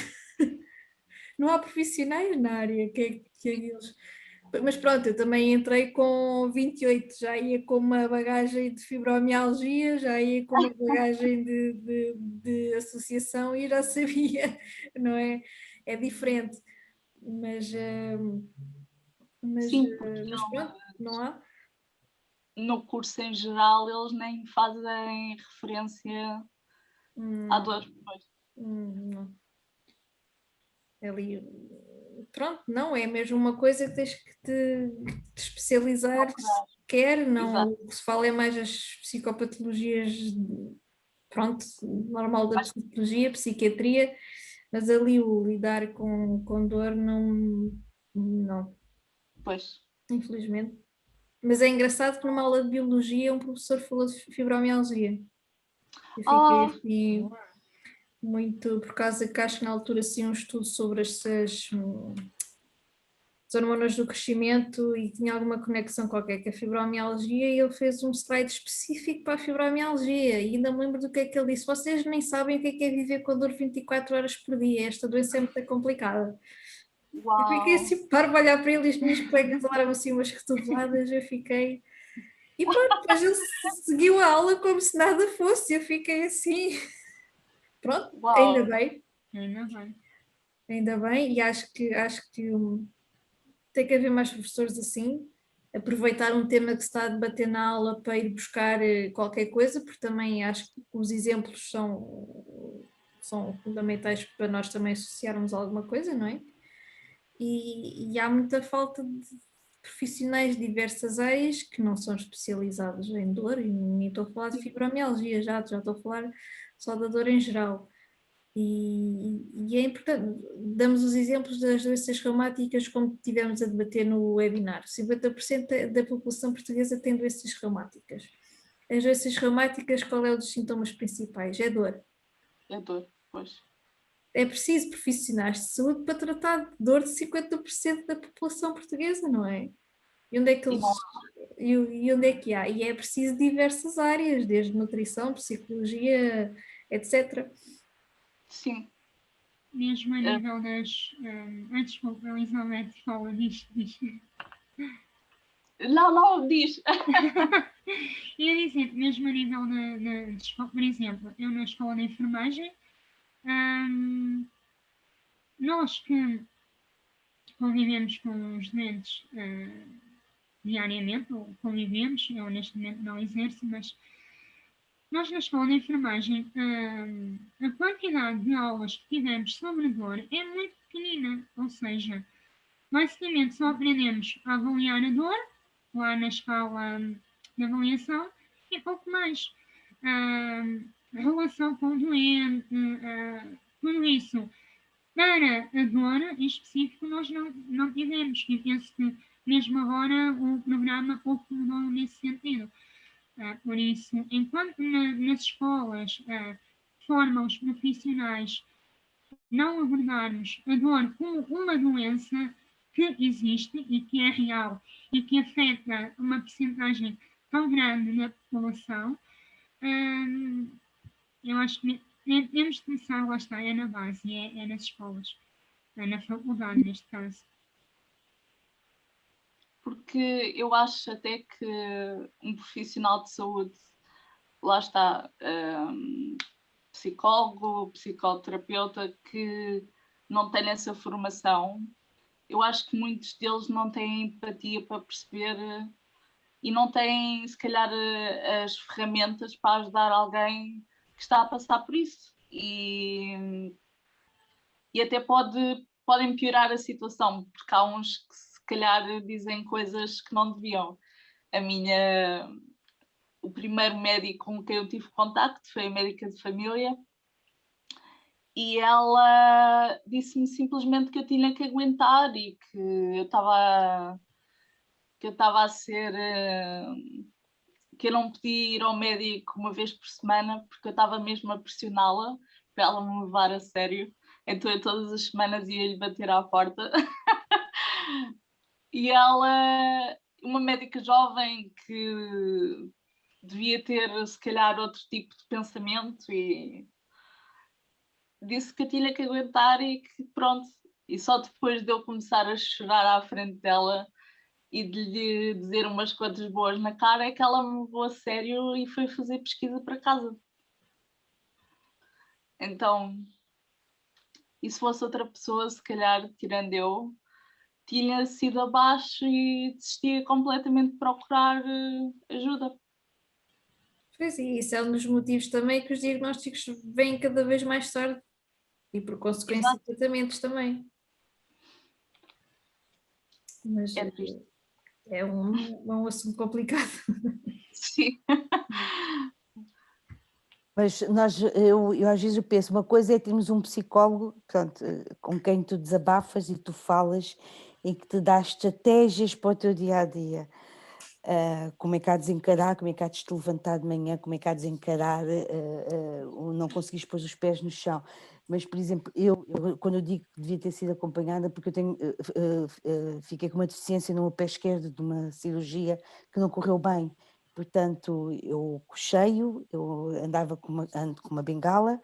Não há profissionais na área que eles. Mas pronto, eu também entrei com 28, já ia com uma bagagem de fibromialgia, já ia com uma bagagem de associação e já sabia, não é? É diferente, mas, Sim, porque mas pronto, não há. no curso em geral eles nem fazem referência à Hum, dor. não. Ali, pronto, não, é mesmo uma coisa que tens que te especializar, se quer, não, Exato. o que se fala é mais as psicopatologias, pronto, normal da psicologia, psiquiatria, mas ali o lidar com dor não, Pois. infelizmente. Mas é engraçado que numa aula de biologia um professor falou de fibromialgia. Eu fiquei assim muito, por causa que acho que na altura sim um estudo sobre essas as hormonas do crescimento e tinha alguma conexão qualquer com a fibromialgia e ele fez um slide específico para a fibromialgia e ainda me lembro do que é que ele disse, vocês nem sabem o que é viver com dor 24 horas por dia, esta doença é muito complicada. Eu fiquei Uau! assim para olhar para ele e as minhas colegas olharam assim umas cotoveladas, eu fiquei... E pronto, depois ele seguiu a aula como se nada fosse, eu fiquei assim... Pronto, ainda Uau! bem, Ainda bem. ainda bem, e acho que tem que haver mais professores assim, aproveitar um tema que se está a debater na aula para ir buscar qualquer coisa, porque também acho que os exemplos são fundamentais para nós também associarmos alguma coisa, não é? E há muita falta de profissionais de diversas áreas que não são especializados em dor, e nem estou a falar de fibromialgia, já estou a falar só da dor em geral. E é importante, damos os exemplos das doenças reumáticas como tivemos a debater no webinar. 50% da população portuguesa tem doenças reumáticas. As doenças reumáticas, qual é um dos sintomas principais? É dor. É dor, pois. É preciso profissionais de saúde para tratar de dor de 50% da população portuguesa, não é? E onde é que E eles, não, e onde é que há? E é preciso diversas áreas, desde nutrição, psicologia, etc. sim. Mesmo a nível das. Desculpa, Elizabeth, fala disto. Não, diz. Ia dizer, mesmo a nível por exemplo, eu na escola de enfermagem, nós que convivemos com os doentes diariamente, ou convivemos. Eu neste momento não exerço, mas nós na escola de enfermagem, a quantidade de aulas que tivemos sobre dor é muito pequenina, ou seja, basicamente só aprendemos a avaliar a dor, lá na escala de avaliação, e pouco mais. A relação com o doente, tudo isso. Para a dor em específico, nós não tivemos, e penso que mesmo agora o programa pouco mudou nesse sentido. Por isso, enquanto nas escolas formam os profissionais não abordarmos a dor como uma doença que existe e que é real e que afeta uma percentagem tão grande da população, eu acho que temos de começar, lá está, é na base, é nas escolas, é na faculdade, neste caso. Porque eu acho até que um profissional de saúde, lá está, psicólogo, psicoterapeuta, que não tem essa formação, eu acho que muitos deles não têm empatia para perceber e não têm, se calhar, as ferramentas para ajudar alguém que está a passar por isso. E até podem piorar a situação, porque há uns que se calhar dizem coisas que não deviam. O primeiro médico com quem eu tive contacto foi a médica de família, e ela disse-me simplesmente que eu tinha que aguentar e que eu estava a ser que eu não podia ir ao médico uma vez por semana porque eu estava mesmo a pressioná-la para ela me levar a sério. Então eu todas as semanas ia-lhe bater à porta. E ela, uma médica jovem que devia ter se calhar outro tipo de pensamento, e disse que eu tinha que aguentar e que pronto. E só depois de eu começar a chorar à frente dela e de lhe dizer umas coisas boas na cara é que ela me levou a sério e foi fazer pesquisa para casa. Então, e se fosse outra pessoa, se calhar, tirando eu, tinha sido abaixo e desistia completamente de procurar ajuda. Pois é, isso é um dos motivos também que os diagnósticos vêm cada vez mais tarde e por consequência tratamentos também. Mas É triste. é um assunto complicado. Sim. Mas eu às vezes eu penso, uma coisa é termos um psicólogo, pronto, com quem tu desabafas e tu falas e que te dá estratégias para o teu dia a dia. Como é que há de encarar, como é que há de te levantar de manhã, como é que há de encarar o não conseguires pôr os pés no chão. Mas, por exemplo, quando eu digo que devia ter sido acompanhada, porque eu fiquei com uma deficiência no meu pé esquerdo de uma cirurgia que não correu bem. Portanto, eu cocheio, eu ando com uma bengala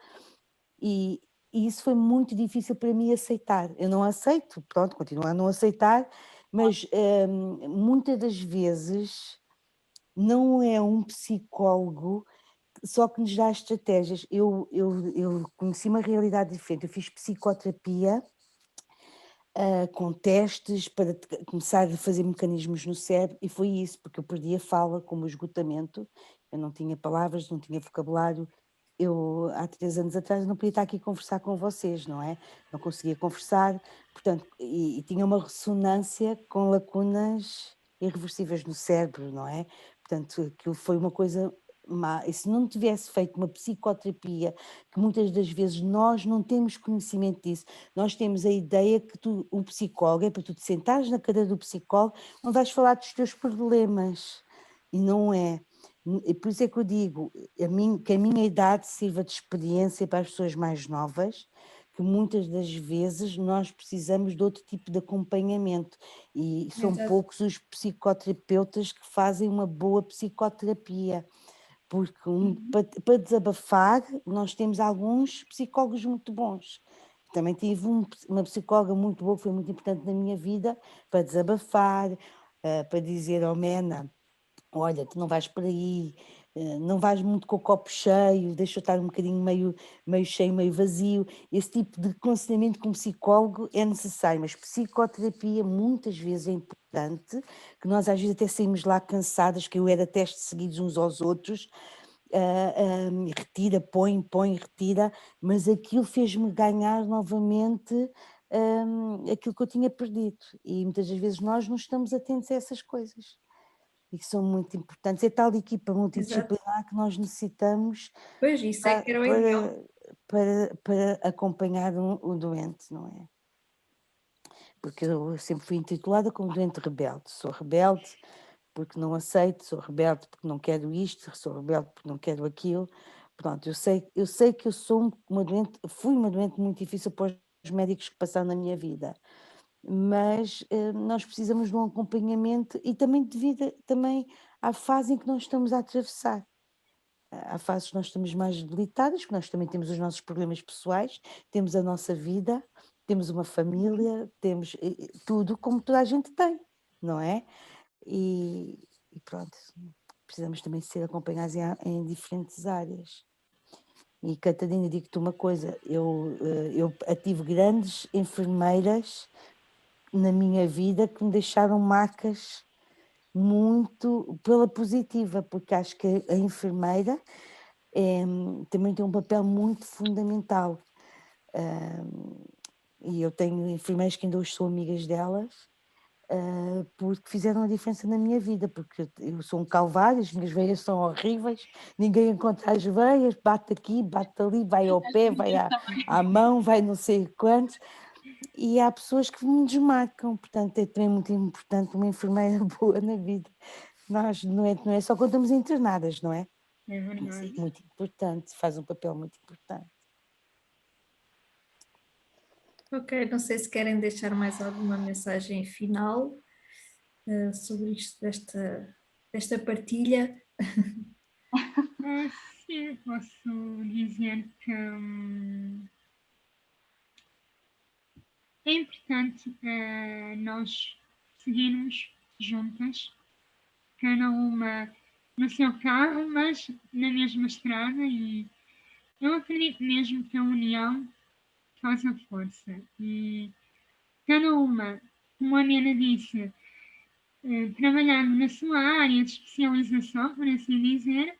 e isso foi muito difícil para mim aceitar. Eu não aceito, pronto, continuo a não aceitar, mas muitas das vezes não é um psicólogo só que nos dá estratégias. Eu conheci uma realidade diferente, eu fiz psicoterapia com testes para começar a fazer mecanismos no cérebro e foi isso, porque eu perdi a fala com o esgotamento, eu não tinha palavras, não tinha vocabulário. Eu, há 3 anos atrás, não podia estar aqui a conversar com vocês, não é? Não conseguia conversar, portanto, e tinha uma ressonância com lacunas irreversíveis no cérebro, não é? Portanto, aquilo foi uma coisa má. E se não tivesse feito uma psicoterapia, que muitas das vezes nós não temos conhecimento disso, nós temos a ideia que o psicólogo é para tu te sentares na cadeira do psicólogo, não vais falar dos teus problemas, e não é. E por isso é que eu digo, que a minha idade sirva de experiência para as pessoas mais novas, que muitas das vezes nós precisamos de outro tipo de acompanhamento e são Exato. poucos os psicoterapeutas que fazem uma boa psicoterapia, porque para desabafar nós temos alguns psicólogos muito bons. Também tive uma psicóloga muito boa, que foi muito importante na minha vida, para desabafar, para dizer, oh Mena, olha, tu não vais por aí, não vais muito com o copo cheio, deixa estar um bocadinho meio cheio, meio vazio. Esse tipo de aconselhamento com um psicólogo é necessário, mas psicoterapia muitas vezes é importante, que nós às vezes até saímos lá cansadas, que eu era testes seguidos uns aos outros, retira, põe, retira, mas aquilo fez-me ganhar novamente aquilo que eu tinha perdido. E muitas das vezes nós não estamos atentos a essas coisas e que são muito importantes. É tal equipa Exato. multidisciplinar que nós necessitamos Pois, isso é que era o ideal. para acompanhar o doente, não é? Porque eu sempre fui intitulada como doente rebelde. Sou rebelde porque não aceito, sou rebelde porque não quero isto, sou rebelde porque não quero aquilo. Pronto, eu sei que eu sou uma doente, fui uma doente muito difícil para os médicos que passaram na minha vida, mas nós precisamos de um acompanhamento e também devido também à fase em que nós estamos a atravessar. Há fases que nós estamos mais debilitadas, porque nós também temos os nossos problemas pessoais, temos a nossa vida, temos uma família, temos tudo como toda a gente tem, não é? E pronto, precisamos também ser acompanhados em diferentes áreas. E Catarina, digo-te uma coisa, eu tive grandes enfermeiras na minha vida que me deixaram marcas muito pela positiva, porque acho que a enfermeira também tem um papel muito fundamental. E eu tenho enfermeiras que ainda hoje sou amigas delas, porque fizeram a diferença na minha vida, porque eu sou um calvário, as minhas veias são horríveis, ninguém encontra as veias, bate aqui, bate ali, vai ao pé, vai à mão, vai não sei quantos, e há pessoas que me desmarcam, portanto é também muito importante uma enfermeira boa na vida. Nós não é só quando estamos internadas, não é? É Isso verdade. é muito importante, faz um papel muito importante. Ok, não sei se querem deixar mais alguma mensagem final sobre isto, desta partilha. Sim, posso dizer que é importante nós seguirmos juntas, cada uma no seu carro, mas na mesma estrada, e eu acredito mesmo que a união faz a força. E cada uma, como a Nena disse, trabalhando na sua área de especialização, por assim dizer,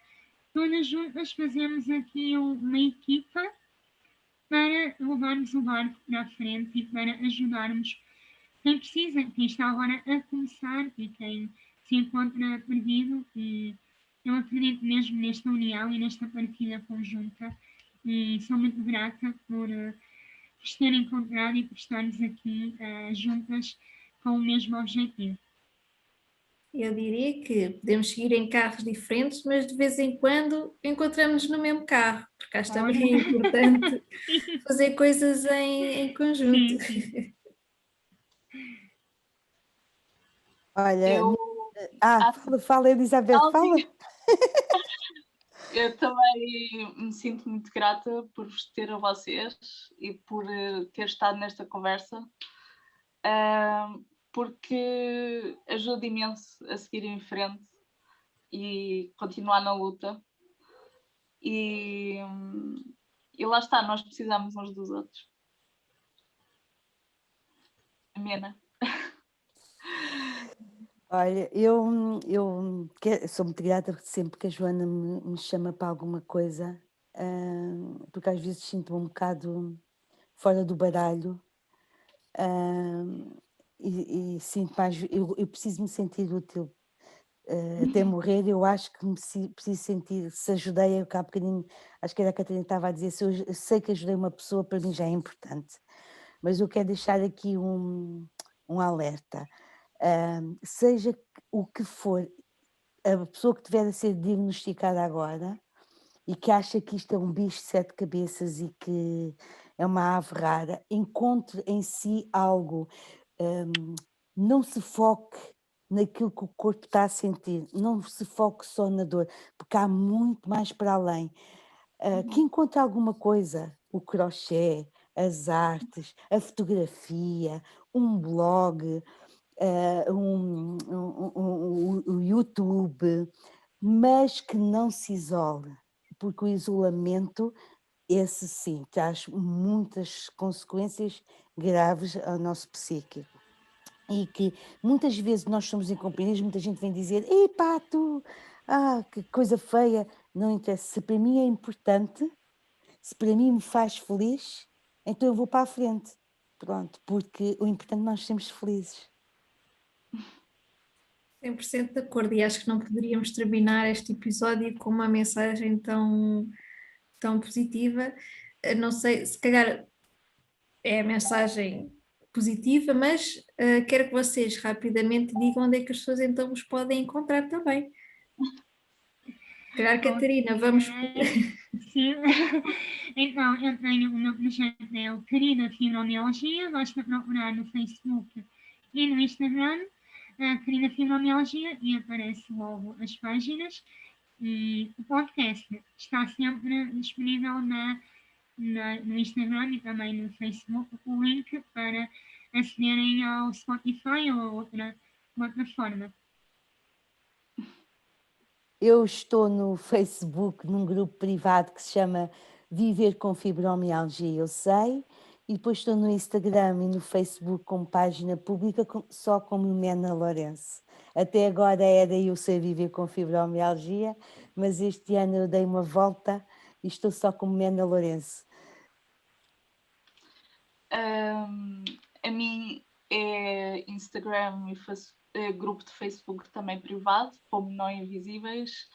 todas juntas fazemos aqui uma equipa para levarmos o barco para a frente e para ajudarmos quem precisa, quem está agora a começar e quem se encontra perdido. E eu acredito mesmo nesta união e nesta partilha conjunta e sou muito grata por se terem encontrado e por estarmos aqui juntas com o mesmo objetivo. Eu diria que podemos seguir em carros diferentes, mas de vez em quando encontramos no mesmo carro, porque acho também importante fazer coisas em conjunto. Sim. Olha, Eu, fala Elizabeth, fala. Eu também me sinto muito grata por vos ter a vocês e por ter estado nesta conversa, porque ajuda imenso a seguir em frente e continuar na luta. E lá está, nós precisamos uns dos outros. Amena. Olha, eu sou muito grata sempre que a Joana me chama para alguma coisa, porque às vezes sinto-me um bocado fora do baralho, e sinto mais, eu preciso me sentir útil. Até morrer, eu acho que preciso sentir, se ajudei, eu cá há bocadinho, acho que era a Catarina que estava a dizer, se eu sei que ajudei uma pessoa, para mim já é importante. Mas eu quero deixar aqui um alerta. Seja o que for, a pessoa que tiver a ser diagnosticada agora e que acha que isto é um bicho de 7 cabeças e que é uma ave rara, encontre em si algo, não se foque naquilo que o corpo está a sentir, não se foque só na dor, porque há muito mais para além. Que encontre alguma coisa, o crochê, as artes, a fotografia, um blog, o YouTube, mas que não se isole, porque o isolamento, esse sim, traz muitas consequências graves ao nosso psíquico. E que muitas vezes nós somos incompreendidos, muita gente vem dizer: epá, tu, que coisa feia. Não interessa, se para mim é importante, se para mim me faz feliz, então eu vou para a frente. Pronto, porque o importante é nós sermos felizes. 100% de acordo, e acho que não poderíamos terminar este episódio com uma mensagem tão positiva. Não sei, se calhar é a mensagem positiva, mas quero que vocês rapidamente digam onde é que as pessoas então vos podem encontrar também. Se calhar, Catarina, vamos. Sim. Então, eu tenho o meu projeto é o Querida Fibromialgia, basta procurar no Facebook e no Instagram, Querida Fibromialgia, e aparece logo as páginas. E o podcast está sempre disponível no Instagram e também no Facebook, o link para acederem ao Spotify ou a outra plataforma. Eu estou no Facebook, num grupo privado que se chama Viver com Fibromialgia, eu sei, e depois estou no Instagram e no Facebook como página pública, só como Mena Lourenço. Até agora era Eu Sei Viver com Fibromialgia, mas este ano eu dei uma volta e estou só como Mena Lourenço. A mim é Instagram e grupo de Facebook também privado, como Não Invisíveis,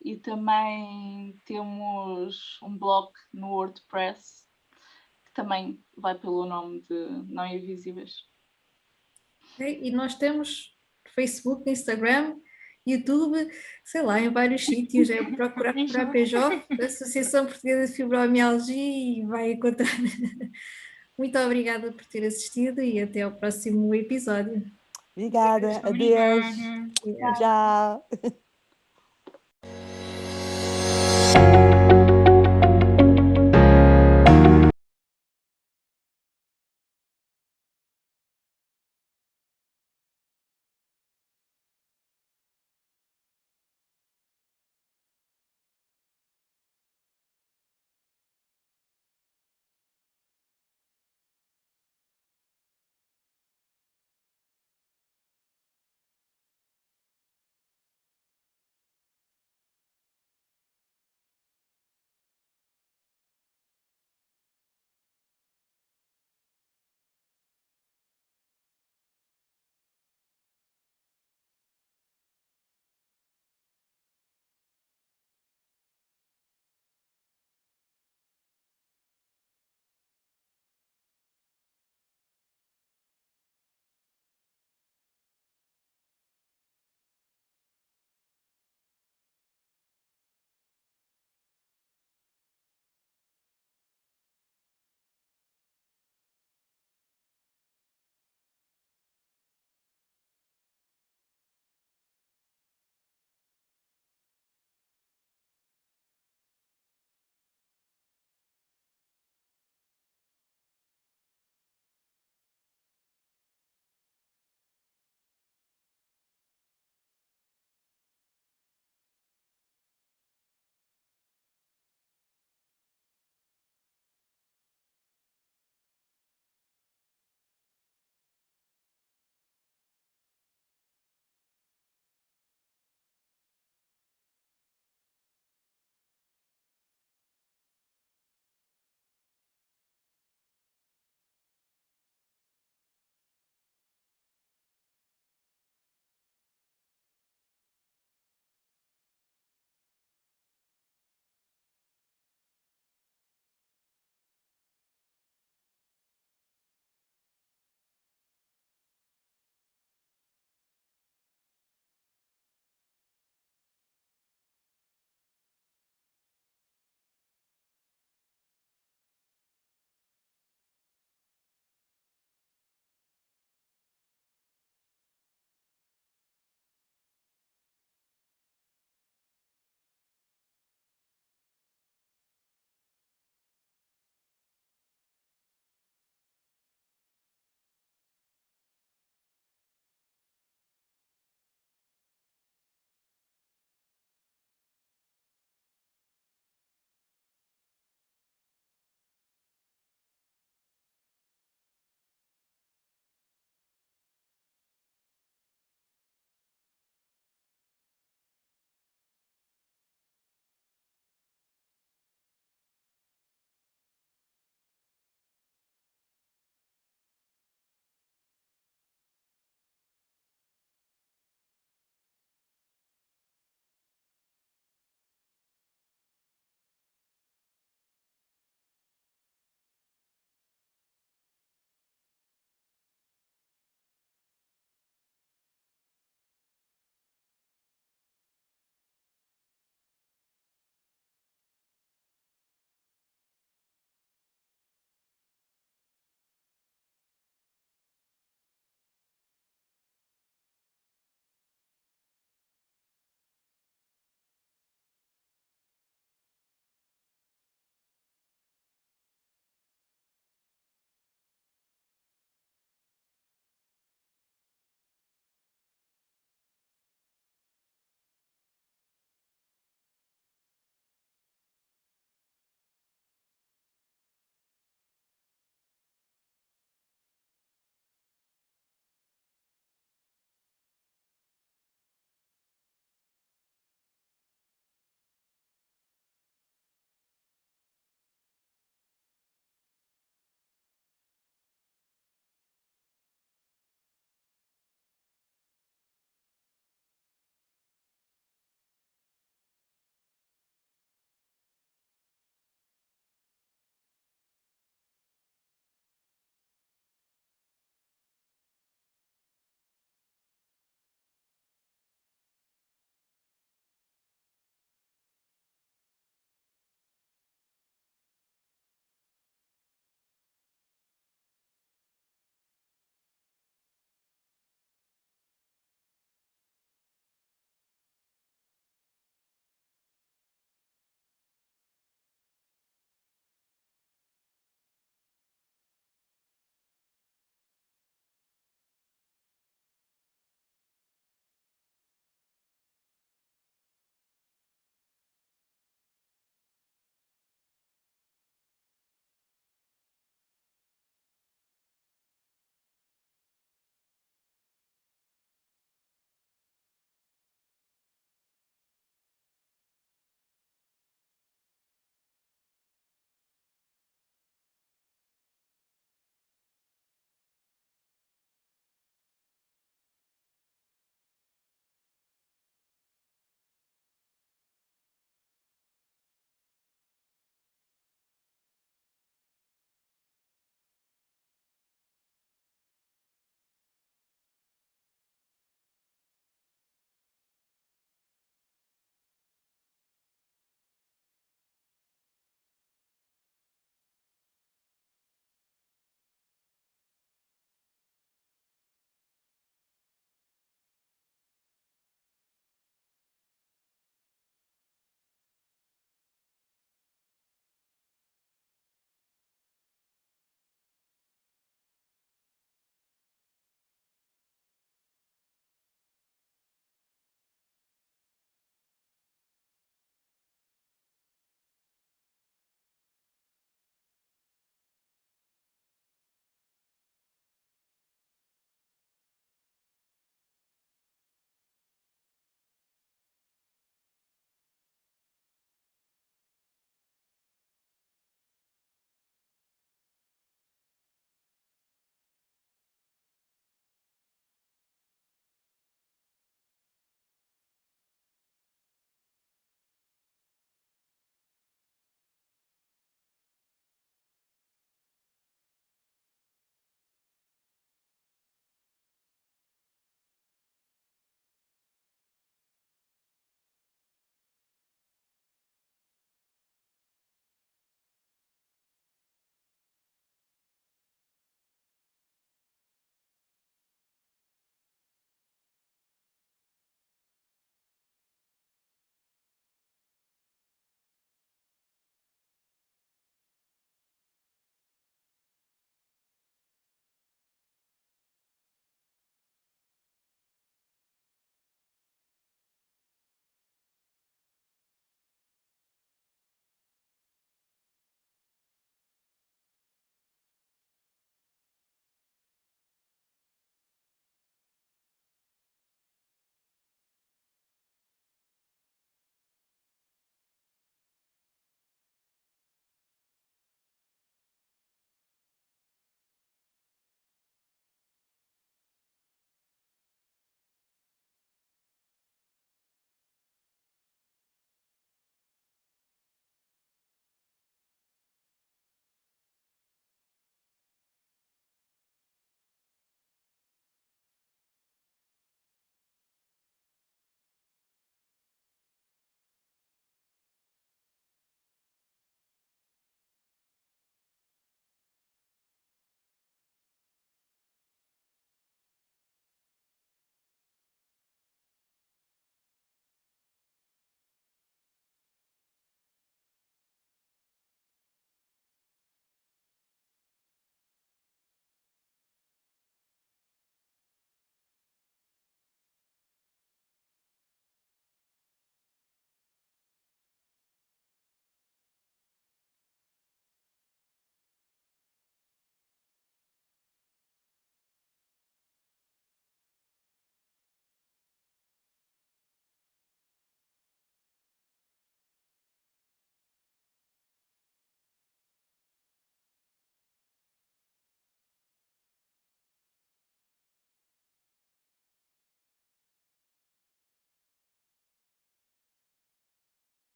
e também temos um blog no WordPress que também vai pelo nome de Não Invisíveis. Okay? E nós temos Facebook, Instagram, YouTube, sei lá, em vários sítios. É procurar por APJ, Associação Portuguesa de Fibromialgia, e vai encontrar. Muito obrigada por ter assistido e até ao próximo episódio. Obrigada, adeus. Obrigada. Tchau.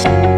Obrigada.